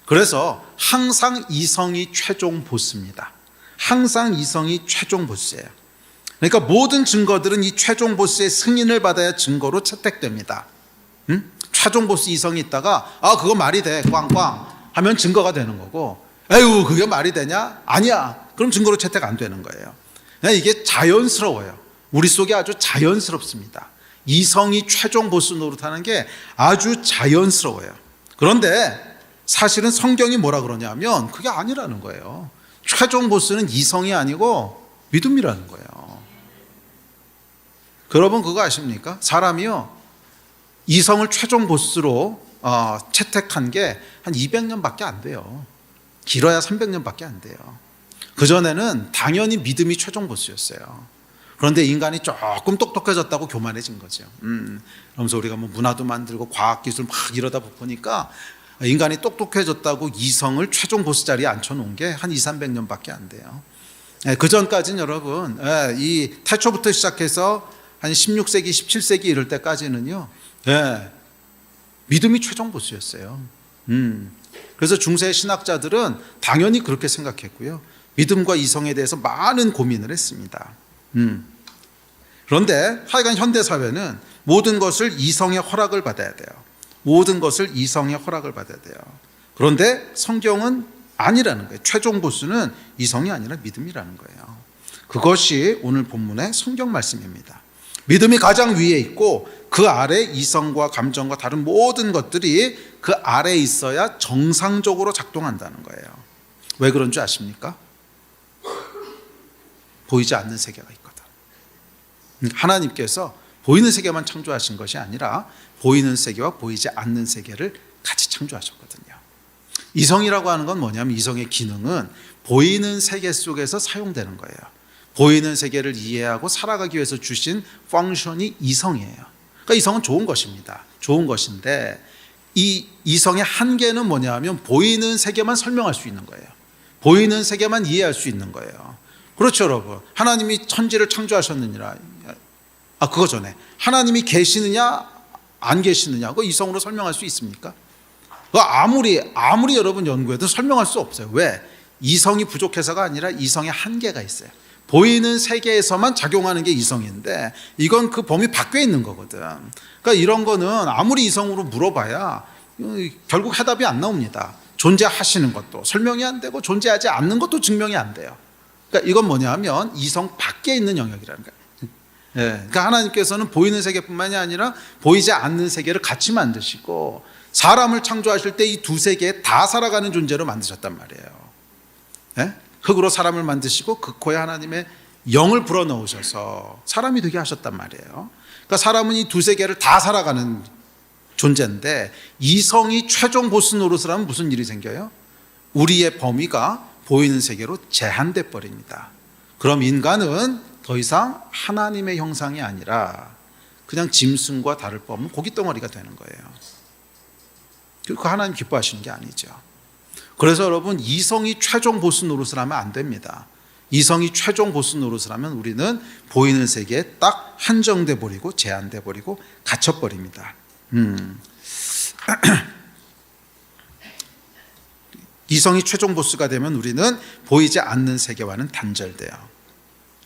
그래서 항상 이성이 최종 보스입니다. 항상 이성이 최종 보스예요. 그러니까 모든 증거들은 이 최종 보스의 승인을 받아야 증거로 채택됩니다. 최종 보스 이성이 있다가 그거 말이 돼 꽝꽝 하면 증거가 되는 거고, 에휴 그게 말이 되냐? 아니야. 그럼 증거로 채택 안 되는 거예요. 이게 자연스러워요. 우리 속에 아주 자연스럽습니다. 이성이 최종 보스 노릇하는 게 아주 자연스러워요. 그런데 사실은 성경이 뭐라 그러냐면 그게 아니라는 거예요. 최종 보스는 이성이 아니고 믿음이라는 거예요. 여러분 그거 아십니까? 사람이요, 이성을 최종 보스로 채택한 게 한 200년밖에 안 돼요. 길어야 300년밖에 안 돼요. 그전에는 당연히 믿음이 최종 보스였어요. 그런데 인간이 조금 똑똑해졌다고 교만해진 거죠. 그러면서 우리가 뭐 문화도 만들고 과학기술 막 이러다 보니까 인간이 똑똑해졌다고 이성을 최종 보스 자리에 앉혀놓은 게 한 200~300년밖에 안 돼요. 그 전까지는 여러분, 이 태초부터 시작해서 한 16세기, 17세기 이럴 때까지는요, 믿음이 최종 보스였어요. 그래서 중세 신학자들은 당연히 그렇게 생각했고요. 믿음과 이성에 대해서 많은 고민을 했습니다. 그런데 하여간 현대사회는 모든 것을 이성의 허락을 받아야 돼요. 모든 것을 이성의 허락을 받아야 돼요. 그런데 성경은 아니라는 거예요. 최종 보스는 이성이 아니라 믿음이라는 거예요. 그것이 오늘 본문의 성경 말씀입니다. 믿음이 가장 위에 있고 그 아래 이성과 감정과 다른 모든 것들이 그 아래에 있어야 정상적으로 작동한다는 거예요. 왜 그런 줄 아십니까? 보이지 않는 세계가 있거든. 하나님께서 보이는 세계만 창조하신 것이 아니라 보이는 세계와 보이지 않는 세계를 같이 창조하셨거든요. 이성이라고 하는 건 뭐냐면 이성의 기능은 보이는 세계 속에서 사용되는 거예요. 보이는 세계를 이해하고 살아가기 위해서 주신 펑션이 이성이에요. 그러니까 이성은 좋은 것입니다. 좋은 것인데 이 이성의 한계는 뭐냐면 보이는 세계만 설명할 수 있는 거예요. 보이는 세계만 이해할 수 있는 거예요. 그렇죠, 여러분. 하나님이 천지를 창조하셨느니라. 그거 전에 하나님이 계시느냐 안 계시느냐 그거 이성으로 설명할 수 있습니까? 그거 아무리 여러분 연구해도 설명할 수 없어요. 왜? 이성이 부족해서가 아니라 이성의 한계가 있어요. 보이는 세계에서만 작용하는 게 이성인데 이건 그 범위 밖에 있는 거거든. 그러니까 이런 거는 아무리 이성으로 물어봐야 결국 해답이 안 나옵니다. 존재하시는 것도 설명이 안 되고 존재하지 않는 것도 증명이 안 돼요. 그러니까 이건 뭐냐면 이성 밖에 있는 영역이라는 거예요. 그러니까 하나님께서는 보이는 세계뿐만이 아니라 보이지 않는 세계를 같이 만드시고 사람을 창조하실 때 이 두 세계에 다 살아가는 존재로 만드셨단 말이에요. 흙으로 사람을 만드시고 그 코에 하나님의 영을 불어넣으셔서 사람이 되게 하셨단 말이에요. 그러니까 사람은 이 두 세계를 다 살아가는 존재인데 이성이 최종 보스 노릇을 하면 무슨 일이 생겨요? 우리의 범위가 보이는 세계로 제한돼 버립니다. 그럼 인간은 더 이상 하나님의 형상이 아니라 그냥 짐승과 다를 바 없는 고깃덩어리가 되는 거예요. 그 하나님 기뻐하시는 게 아니죠. 그래서 여러분 이성이 최종 보스 노릇을 하면 안 됩니다. 이성이 최종 보스 노릇을 하면 우리는 보이는 세계에 딱 한정돼 버리고 제한돼 버리고 갇혀 버립니다. 이성이 최종 보스가 되면 우리는 보이지 않는 세계와는 단절돼요.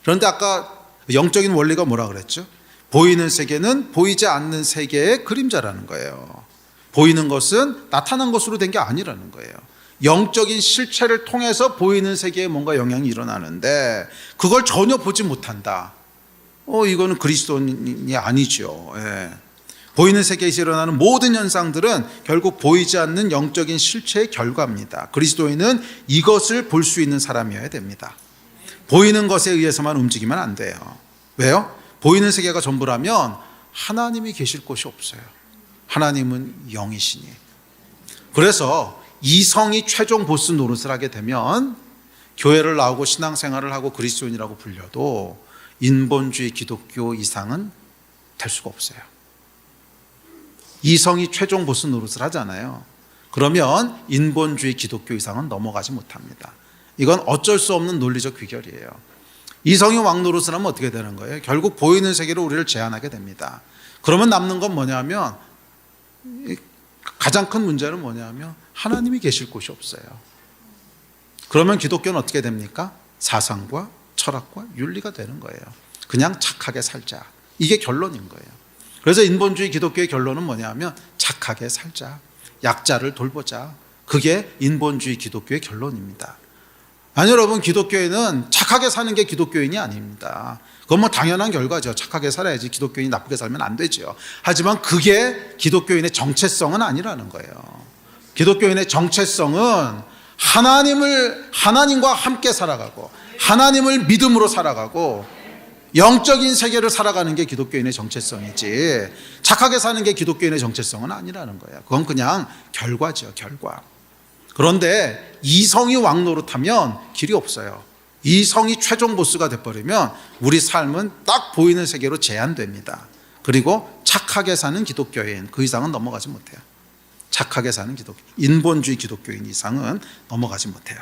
그런데 아까 영적인 원리가 뭐라 그랬죠? 보이는 세계는 보이지 않는 세계의 그림자라는 거예요. 보이는 것은 나타난 것으로 된 게 아니라는 거예요. 영적인 실체를 통해서 보이는 세계에 뭔가 영향이 일어나는데 그걸 전혀 보지 못한다. 이거는 그리스도인이 아니죠. 예. 보이는 세계에서 일어나는 모든 현상들은 결국 보이지 않는 영적인 실체의 결과입니다. 그리스도인은 이것을 볼 수 있는 사람이어야 됩니다. 보이는 것에 의해서만 움직이면 안 돼요. 왜요? 보이는 세계가 전부라면 하나님이 계실 곳이 없어요. 하나님은 영이시니. 그래서 이성이 최종 보스 노릇을 하게 되면 교회를 나오고 신앙생활을 하고 그리스도인이라고 불려도 인본주의 기독교 이상은 될 수가 없어요. 이성이 최종 보스 노릇을 하잖아요. 그러면 인본주의 기독교 이상은 넘어가지 못합니다. 이건 어쩔 수 없는 논리적 귀결이에요. 이성이 왕 노릇을 하면 어떻게 되는 거예요? 결국 보이는 세계로 우리를 제한하게 됩니다. 그러면 남는 건 뭐냐면 가장 큰 문제는 뭐냐면 하나님이 계실 곳이 없어요. 그러면 기독교는 어떻게 됩니까? 사상과 철학과 윤리가 되는 거예요. 그냥 착하게 살자. 이게 결론인 거예요. 그래서 인본주의 기독교의 결론은 뭐냐면 착하게 살자. 약자를 돌보자. 그게 인본주의 기독교의 결론입니다. 아니 여러분, 기독교인은 착하게 사는 게 기독교인이 아닙니다. 그건 뭐 당연한 결과죠. 착하게 살아야지 기독교인이 나쁘게 살면 안 되죠. 하지만 그게 기독교인의 정체성은 아니라는 거예요. 기독교인의 정체성은 하나님과 함께 살아가고 하나님을 믿음으로 살아가고 영적인 세계를 살아가는 게 기독교인의 정체성이지 착하게 사는 게 기독교인의 정체성은 아니라는 거예요. 그건 그냥 결과죠, 결과. 그런데 이성이 왕 노릇하면 길이 없어요. 이성이 최종 보스가 돼버리면 우리 삶은 딱 보이는 세계로 제한됩니다. 그리고 착하게 사는 기독교인, 그 이상은 넘어가지 못해요. 착하게 사는 기독교, 인본주의 기독교인 이상은 넘어가지 못해요.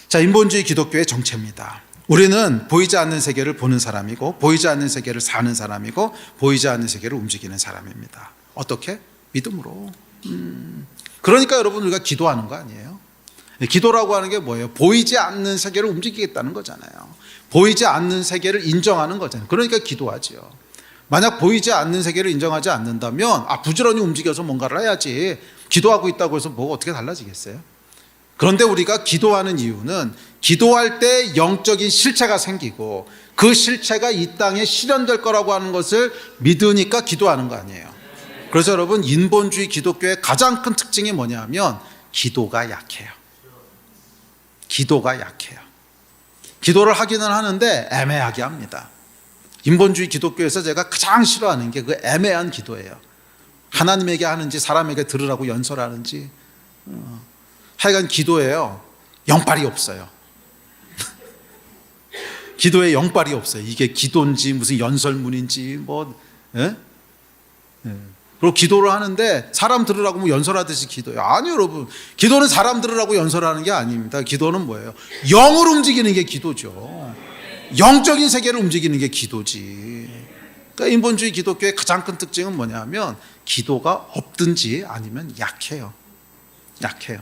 자, 인본주의 기독교의 정체입니다. 우리는 보이지 않는 세계를 보는 사람이고 보이지 않는 세계를 사는 사람이고 보이지 않는 세계를 움직이는 사람입니다. 어떻게? 믿음으로. 그러니까 여러분, 우리가 기도하는 거 아니에요? 기도라고 하는 게 뭐예요? 보이지 않는 세계를 움직이겠다는 거잖아요. 보이지 않는 세계를 인정하는 거잖아요. 그러니까 기도하죠. 만약 보이지 않는 세계를 인정하지 않는다면 부지런히 움직여서 뭔가를 해야지, 기도하고 있다고 해서 뭐가 어떻게 달라지겠어요? 그런데 우리가 기도하는 이유는 기도할 때 영적인 실체가 생기고 그 실체가 이 땅에 실현될 거라고 하는 것을 믿으니까 기도하는 거 아니에요. 그래서 여러분, 인본주의 기독교의 가장 큰 특징이 뭐냐면 기도가 약해요. 기도가 약해요. 기도를 하기는 하는데 애매하게 합니다. 인본주의 기독교에서 제가 가장 싫어하는 게 그 애매한 기도예요. 하나님에게 하는지 사람에게 들으라고 연설하는지 하여간 기도예요. 영빨이 없어요. 기도에 영빨이 없어요. 이게 기도인지 무슨 연설문인지 그리고 기도를 하는데 사람 들으라고 뭐 연설하듯이 기도해요. 아니요, 여러분. 기도는 사람 들으라고 연설하는 게 아닙니다. 기도는 뭐예요? 영을 움직이는 게 기도죠. 영적인 세계를 움직이는 게 기도지. 그러니까 인본주의 기독교의 가장 큰 특징은 뭐냐면 기도가 없든지 아니면 약해요. 약해요.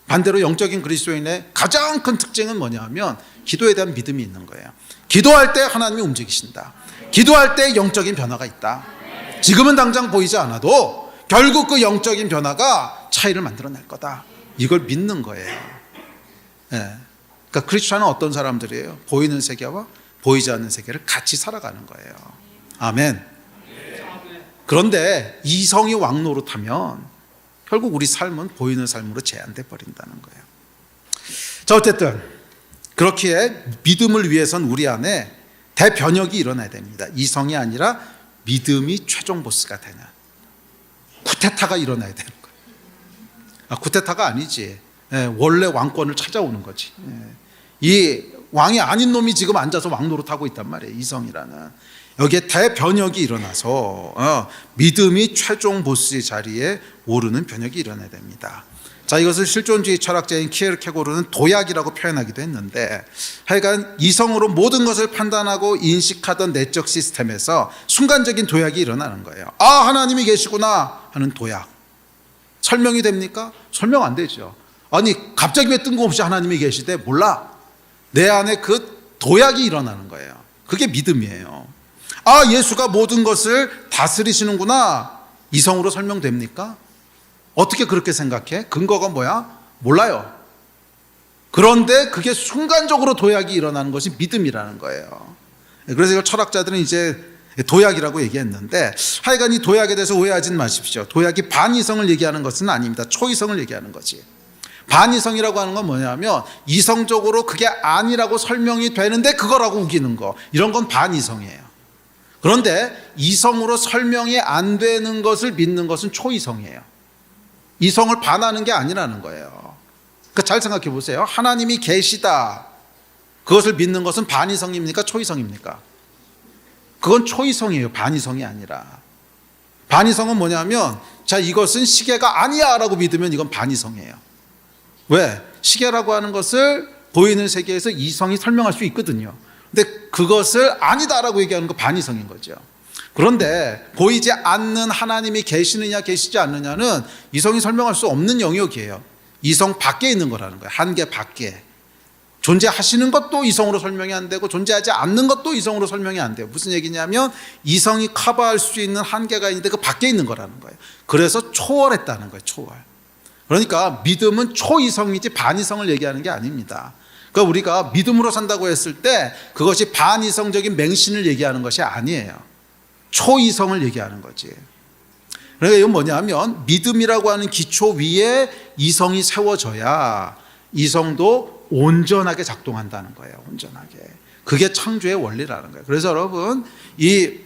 반대로 영적인 그리스도인의 가장 큰 특징은 뭐냐면 기도에 대한 믿음이 있는 거예요. 기도할 때 하나님이 움직이신다. 기도할 때 영적인 변화가 있다. 지금은 당장 보이지 않아도 결국 그 영적인 변화가 차이를 만들어낼 거다. 이걸 믿는 거예요. 그러니까 크리스천은 어떤 사람들이에요? 보이는 세계와 보이지 않는 세계를 같이 살아가는 거예요. 아멘. 그런데 이성이 왕 노릇하면 결국 우리 삶은 보이는 삶으로 제한돼 버린다는 거예요. 자, 어쨌든 그렇기에 믿음을 위해선 우리 안에 대변혁이 일어나야 됩니다. 이성이 아니라 믿음이 최종 보스가 되는 쿠데타가 일어나야 되는 거예요. 쿠데타가 아니지. 원래 왕권을 찾아오는 거지. 이 왕이 아닌 놈이 지금 앉아서 왕 노릇하고 있단 말이에요. 이성이라는. 여기에 대변혁이 일어나서 믿음이 최종 보스의 자리에 오르는 변혁이 일어나야 됩니다. 자, 이것을 실존주의 철학자인 키에르케고르는 도약이라고 표현하기도 했는데, 하여간 이성으로 모든 것을 판단하고 인식하던 내적 시스템에서 순간적인 도약이 일어나는 거예요. 아, 하나님이 계시구나 하는 도약. 설명이 됩니까? 설명 안 되죠. 아니, 갑자기 왜 뜬금없이 하나님이 계시대? 몰라. 내 안에 그 도약이 일어나는 거예요. 그게 믿음이에요. 아, 예수가 모든 것을 다스리시는구나. 이성으로 설명됩니까? 어떻게 그렇게 생각해? 근거가 뭐야? 몰라요. 그런데 그게 순간적으로 도약이 일어나는 것이 믿음이라는 거예요. 그래서 이걸 철학자들은 이제 도약이라고 얘기했는데, 하여간 이 도약에 대해서 오해하지 마십시오. 도약이 반이성을 얘기하는 것은 아닙니다. 초이성을 얘기하는 거지. 반이성이라고 하는 건 뭐냐면 이성적으로 그게 아니라고 설명이 되는데 그거라고 우기는 거, 이런 건 반이성이에요. 그런데 이성으로 설명이 안 되는 것을 믿는 것은 초이성이에요. 이성을 반하는 게 아니라는 거예요. 그러니까 잘 생각해 보세요. 하나님이 계시다, 그것을 믿는 것은 반이성입니까? 초이성입니까? 그건 초이성이에요. 반이성이 아니라. 반이성은 뭐냐면, 자, 이것은 시계가 아니야 라고 믿으면 이건 반이성이에요. 왜? 시계라고 하는 것을 보이는 세계에서 이성이 설명할 수 있거든요. 근데 그것을 아니다라고 얘기하는 거 반이성인 거죠. 그런데 보이지 않는 하나님이 계시느냐 계시지 않느냐는 이성이 설명할 수 없는 영역이에요. 이성 밖에 있는 거라는 거예요. 한계 밖에. 존재하시는 것도 이성으로 설명이 안 되고 존재하지 않는 것도 이성으로 설명이 안 돼요. 무슨 얘기냐면 이성이 커버할 수 있는 한계가 있는데 그 밖에 있는 거라는 거예요. 그래서 초월했다는 거예요. 초월. 그러니까 믿음은 초이성이지 반이성을 얘기하는 게 아닙니다. 그러니까 우리가 믿음으로 산다고 했을 때 그것이 반이성적인 맹신을 얘기하는 것이 아니에요. 초이성을 얘기하는 거지. 그러니까 이건 뭐냐면 믿음이라고 하는 기초 위에 이성이 세워져야 이성도 온전하게 작동한다는 거예요. 온전하게. 그게 창조의 원리라는 거예요. 그래서 여러분, 이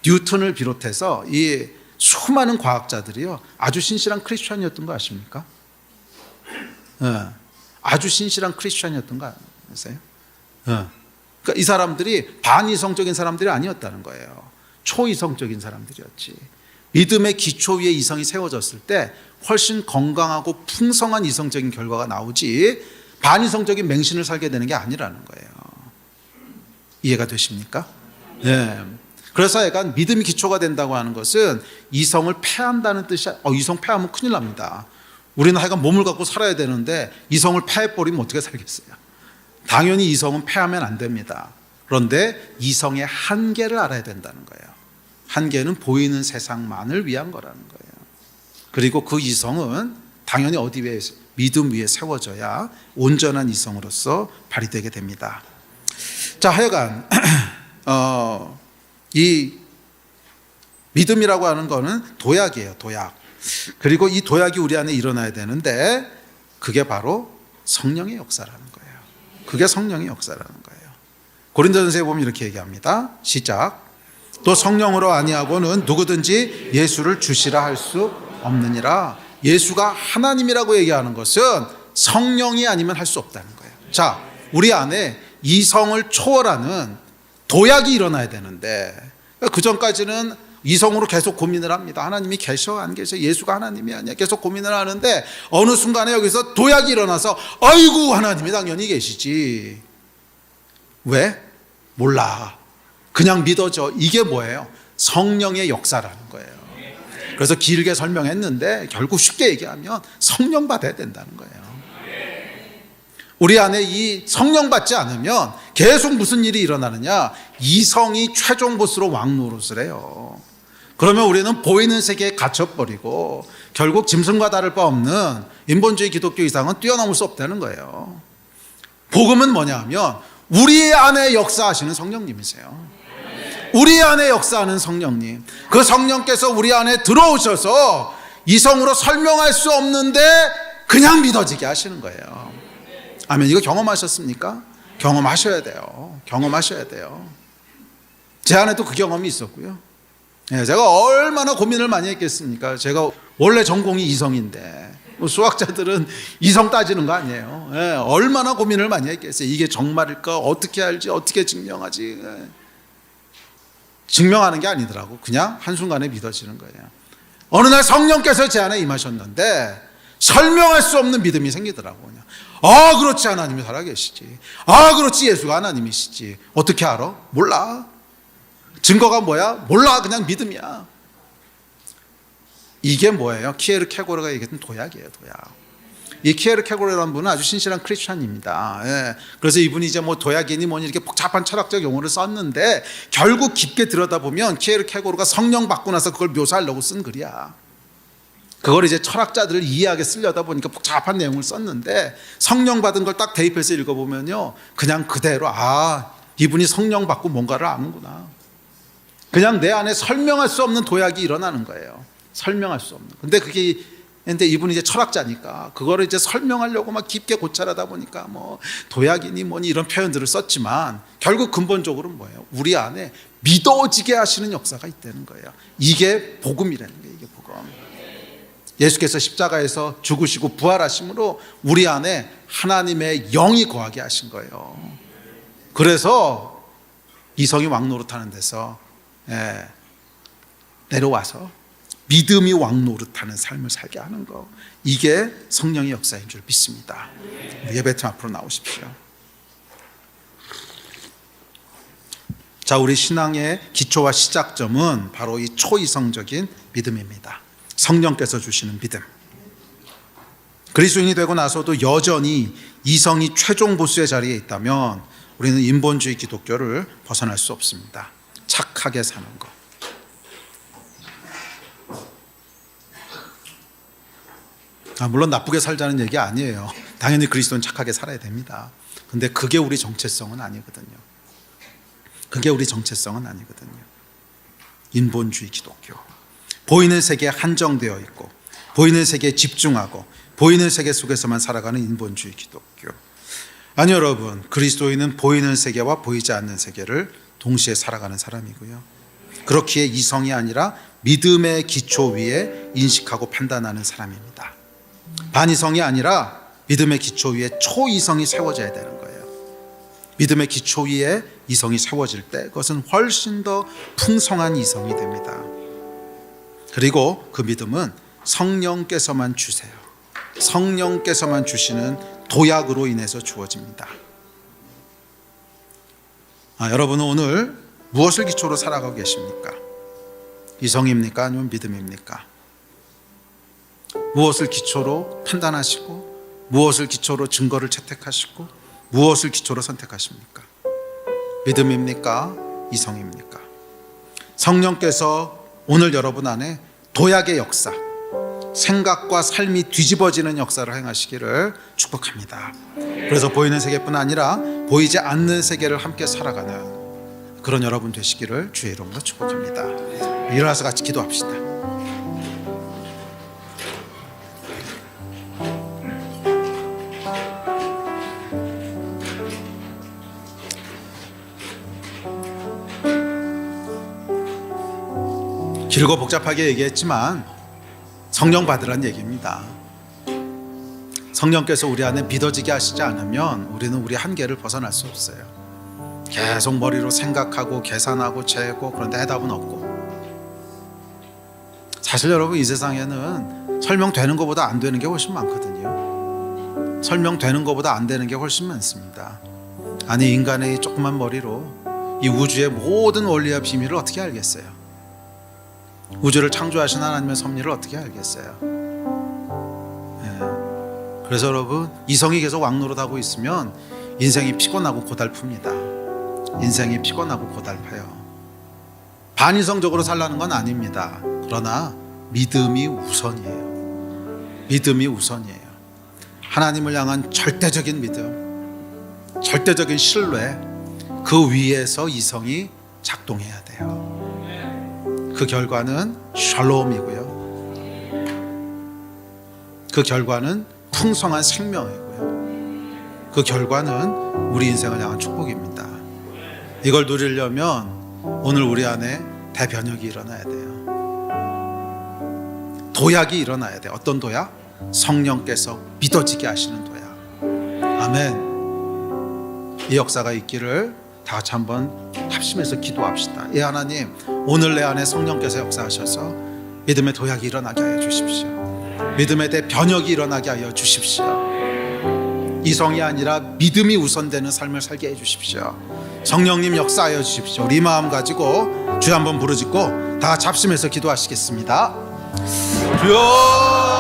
뉴턴을 비롯해서 이 수많은 과학자들이요, 아주 신실한 크리스천이었던 거 아십니까? 아주 신실한 크리스천이었던 거 아세요? 그러니까 이 사람들이 반이성적인 사람들이 아니었다는 거예요. 초이성적인 사람들이었지. 믿음의 기초 위에 이성이 세워졌을 때 훨씬 건강하고 풍성한 이성적인 결과가 나오지, 반이성적인 맹신을 살게 되는 게 아니라는 거예요. 이해가 되십니까? 네. 그래서 약간 믿음이 기초가 된다고 하는 것은 이성을 패한다는 뜻이, 이성 패하면 큰일 납니다. 우리는 하여간 몸을 갖고 살아야 되는데 이성을 패해버리면 어떻게 살겠어요? 당연히 이성은 패하면 안 됩니다. 그런데 이성의 한계를 알아야 된다는 거예요. 한계는 보이는 세상만을 위한 거라는 거예요. 그리고 그 이성은 당연히 어디 위에, 믿음 위에 세워져야 온전한 이성으로서 발휘되게 됩니다. 자, 하여간 이 믿음이라고 하는 거는 도약이에요. 도약. 그리고 이 도약이 우리 안에 일어나야 되는데 그게 바로 성령의 역사라는 거예요. 그게 성령의 역사라는 거예요. 고린도전서에 보면 이렇게 얘기합니다. 시작. 또 성령으로 아니하고는 누구든지 예수를 주시라 할 수 없느니라. 예수가 하나님이라고 얘기하는 것은 성령이 아니면 할 수 없다는 거예요. 자, 우리 안에 이성을 초월하는 도약이 일어나야 되는데 그 전까지는 이성으로 계속 고민을 합니다. 하나님이 계셔 안 계셔, 예수가 하나님이 아니야, 계속 고민을 하는데 어느 순간에 여기서 도약이 일어나서 아이고 하나님이 당연히 계시지. 왜? 몰라. 그냥 믿어져. 이게 뭐예요? 성령의 역사라는 거예요. 그래서 길게 설명했는데 결국 쉽게 얘기하면 성령 받아야 된다는 거예요. 우리 안에 이 성령 받지 않으면 계속 무슨 일이 일어나느냐, 이성이 최종 보스로 왕노릇을 해요. 그러면 우리는 보이는 세계에 갇혀버리고 결국 짐승과 다를 바 없는 인본주의 기독교 이상은 뛰어넘을 수 없다는 거예요. 복음은 뭐냐 하면 우리 안에 역사하시는 성령님이세요. 우리 안에 역사하는 성령님, 그 성령께서 우리 안에 들어오셔서 이성으로 설명할 수 없는데 그냥 믿어지게 하시는 거예요. 아멘. 이거 경험하셨습니까? 경험하셔야 돼요. 경험하셔야 돼요. 제 안에도 그 경험이 있었고요. 제가 얼마나 고민을 많이 했겠습니까? 제가 원래 전공이 이성인데 수학자들은 이성 따지는 거 아니에요. 얼마나 고민을 많이 했겠어요. 이게 정말일까? 어떻게 알지? 어떻게 증명하지? 증명하는 게 아니더라고. 그냥 한순간에 믿어지는 거예요. 어느 날 성령께서 제 안에 임하셨는데 설명할 수 없는 믿음이 생기더라고요. 그렇지, 하나님이 살아계시지. 그렇지, 예수가 하나님이시지. 어떻게 알아? 몰라. 증거가 뭐야? 몰라. 그냥 믿음이야. 이게 뭐예요? 키에르케고르가 얘기했던 도약이에요. 도약. 이 키에르케고르라는 분은 아주 신실한 크리스찬입니다. 예. 그래서 이분이 이제 뭐 도약이니 뭐니 이렇게 복잡한 철학적 용어를 썼는데 결국 깊게 들여다보면 키에르케고르가 성령 받고 나서 그걸 묘사하려고 쓴 글이야. 그걸 이제 철학자들을 이해하게 쓰려다 보니까 복잡한 내용을 썼는데 성령 받은 걸 딱 대입해서 읽어보면요, 그냥 그대로 이분이 성령 받고 뭔가를 아는구나. 그냥 내 안에 설명할 수 없는 도약이 일어나는 거예요. 설명할 수 없는. 근데 이분이 이제 철학자니까 그거를 이제 설명하려고 막 깊게 고찰하다 보니까 뭐 도약이니 뭐니 이런 표현들을 썼지만 결국 근본적으로는 뭐예요? 우리 안에 믿어지게 하시는 역사가 있다는 거예요. 이게 복음이라는 거예요. 이게 복음. 예수께서 십자가에서 죽으시고 부활하심으로 우리 안에 하나님의 영이 거하게 하신 거예요. 그래서 이성이 왕노릇하는 데서 내려와서 믿음이 왕노릇하는 삶을 살게 하는 거, 이게 성령의 역사인 줄 믿습니다. 예배팀 앞으로 나오십시오. 자, 우리 신앙의 기초와 시작점은 바로 이 초이성적인 믿음입니다. 성령께서 주시는 믿음. 그리스도인이 되고 나서도 여전히 이성이 최종 보수의 자리에 있다면 우리는 인본주의 기독교를 벗어날 수 없습니다. 착하게 사는 것. 물론 나쁘게 살자는 얘기 아니에요. 당연히 그리스도는 착하게 살아야 됩니다. 근데 그게 우리 정체성은 아니거든요. 그게 우리 정체성은 아니거든요. 인본주의 기독교. 보이는 세계에 한정되어 있고 보이는 세계에 집중하고 보이는 세계 속에서만 살아가는 인본주의 기독교. 아니, 여러분, 그리스도인은 보이는 세계와 보이지 않는 세계를 동시에 살아가는 사람이고요. 그렇기에 이성이 아니라 믿음의 기초 위에 인식하고 판단하는 사람입니다. 반이성이 아니라 믿음의 기초 위에 초이성이 세워져야 되는 거예요. 믿음의 기초 위에 이성이 세워질 때 그것은 훨씬 더 풍성한 이성이 됩니다. 그리고 그 믿음은 성령께서만 주세요. 성령께서만 주시는 도약으로 인해서 주어집니다. 여러분은 오늘 무엇을 기초로 살아가고 계십니까? 이성입니까? 아니면 믿음입니까? 무엇을 기초로 판단하시고 무엇을 기초로 증거를 채택하시고 무엇을 기초로 선택하십니까? 믿음입니까? 이성입니까? 성령께서 오늘 여러분 안에 도약의 역사, 생각과 삶이 뒤집어지는 역사를 행하시기를 축복합니다. 그래서 보이는 세계뿐 아니라 보이지 않는 세계를 함께 살아가는 그런 여러분 되시기를 주의 이름으로 축복합니다. 일어나서 같이 기도합시다. 길고 복잡하게 얘기했지만 성령 받으란 얘기입니다. 성령께서 우리 안에 믿어지게 하시지 않으면 우리는 우리 한계를 벗어날 수 없어요. 계속 머리로 생각하고 계산하고 재고 그런데 해답은 없고, 사실 여러분 이 세상에는 설명되는 것보다 안 되는 게 훨씬 많거든요. 설명되는 것보다 안 되는 게 훨씬 많습니다. 아니, 인간의 조그만 머리로 이 우주의 모든 원리와 비밀을 어떻게 알겠어요? 우주를 창조하신 하나님의 섭리를 어떻게 알겠어요? 그래서 여러분, 이성이 계속 왕노릇하고 있으면 인생이 피곤하고 고달픕니다. 인생이 피곤하고 고달파요. 반이성적으로 살라는 건 아닙니다. 그러나 믿음이 우선이에요. 믿음이 우선이에요. 하나님을 향한 절대적인 믿음, 절대적인 신뢰, 그 위에서 이성이 작동해야 돼요. 그 결과는 샬롬이고요. 그 결과는 풍성한 생명이고요. 그 결과는 우리 인생을 향한 축복입니다. 이걸 누리려면 오늘 우리 안에 대변혁이 일어나야 돼요. 도약이 일어나야 돼요. 어떤 도약? 성령께서 믿어지게 하시는 도약. 아멘. 이 역사가 있기를 다 같이 한번 합심해서 기도합시다. 예, 하나님, 오늘 내 안에 성령께서 역사하셔서 믿음의 도약이 일어나게 하여 주십시오. 믿음의 대변혁이 일어나게 하여 주십시오. 이성이 아니라 믿음이 우선되는 삶을 살게 해 주십시오. 성령님 역사하여 주십시오. 우리 마음 가지고 주여 한번 부르짖고 다 잡심해서 기도하시겠습니다. 주여,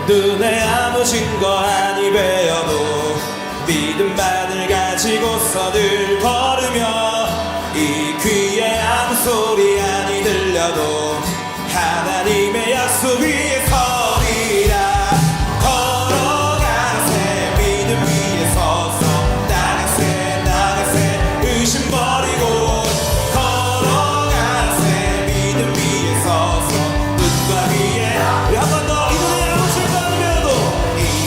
눈에 아무 증거 아니 배어도 믿음만을 가지고서 늘 걸으며 이 귀에 아무 소리 아니 들려도 하나님의 약속 위에 서리라. 걸어가세 믿음 위에 서서 나가세 의심 버리고 걸어가세 믿음 위에 서서 눈과 귀에 한 번 더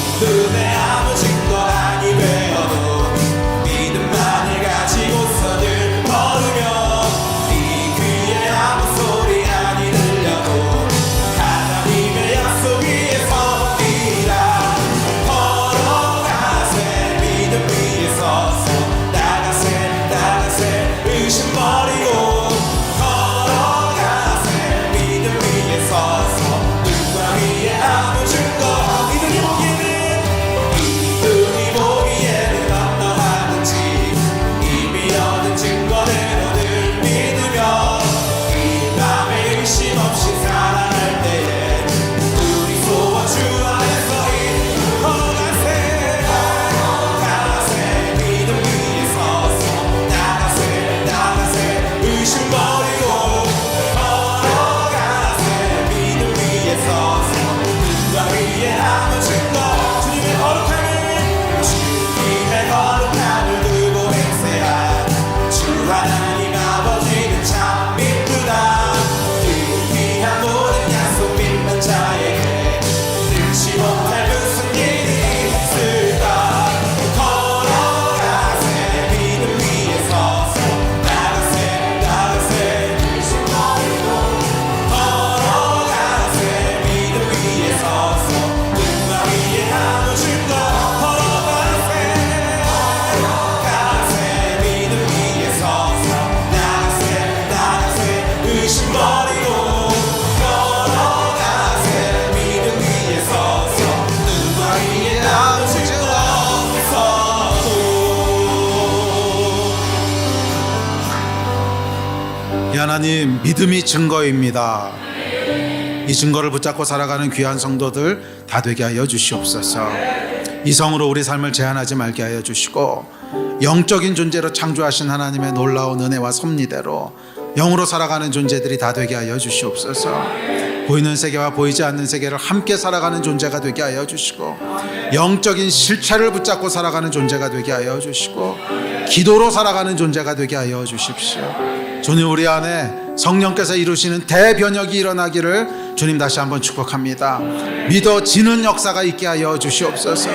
눈에 아무 증거 아니 되어도 믿음만을 가지고서 늘 걸으며 이 귀에 아무 소리 아니 들려도 하나님의 약속 위에 서리라. 걸어가세 믿음 위에 서서 나가세 의심 버리고 걸어가세 믿음 위에 서서 눈과 위에 아무 증거 이들이 보기에는 눈이 보기에는 어떠하든지 이미 얻은 증거대로 늘 믿으며 이 밤에 의심 없이 살아갈 때에 우리 소원 주 안에서 걸어가세 믿음 위에 서서 나가세 의심 버리고 걸어가세 믿음 위에 서서 눈과 위에 아무 증거 주님의 거룩함을 두고 행세한 주 하나님 아버지는 참 믿구나. 그 귀한 모든 약속 믿는 자에게 능치 못할 무슨 일이 있을까. 걸어가세 믿음 위에 서서 나가세 의심 버리고 걸어가세 믿음 위에 서서 눈과 위에 아무 증거 의심 버리고 걸어가세 믿음 위에 서서 눈과 위에 아무 증거 없어도. 이 하나님, 믿음이 증거입니다. 이 증거를 붙잡고 살아가는 귀한 성도들 다 되게 하여 주시옵소서. 이성으로 우리 삶을 제한하지 말게 하여 주시고 영적인 존재로 창조하신 하나님의 놀라운 은혜와 섭리대로 영으로 살아가는 존재들이 다 되게 하여 주시옵소서. 보이는 세계와 보이지 않는 세계를 함께 살아가는 존재가 되게 하여 주시고, 영적인 실체를 붙잡고 살아가는 존재가 되게 하여 주시고, 기도로 살아가는 존재가 되게 하여 주십시오. 주님, 우리 안에 성령께서 이루시는 대변혁이 일어나기를 주님 다시 한번 축복합니다. 믿어지는 역사가 있게 하여 주시옵소서.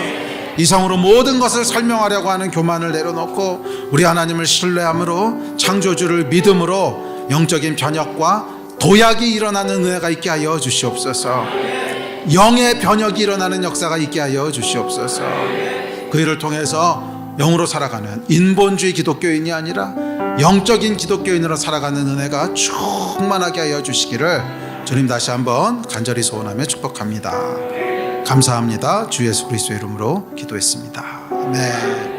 이성으로 모든 것을 설명하려고 하는 교만을 내려놓고 우리 하나님을 신뢰함으로, 창조주를 믿음으로 영적인 변혁과 도약이 일어나는 은혜가 있게 하여 주시옵소서. 영의 변혁이 일어나는 역사가 있게 하여 주시옵소서. 그 일을 통해서 영으로 살아가는 인본주의 기독교인이 아니라 영적인 기독교인으로 살아가는 은혜가 충만하게 하여 주시기를 주님 다시 한번 간절히 소원하며 축복합니다. 감사합니다. 주 예수 그리스도의 이름으로 기도했습니다. 아멘.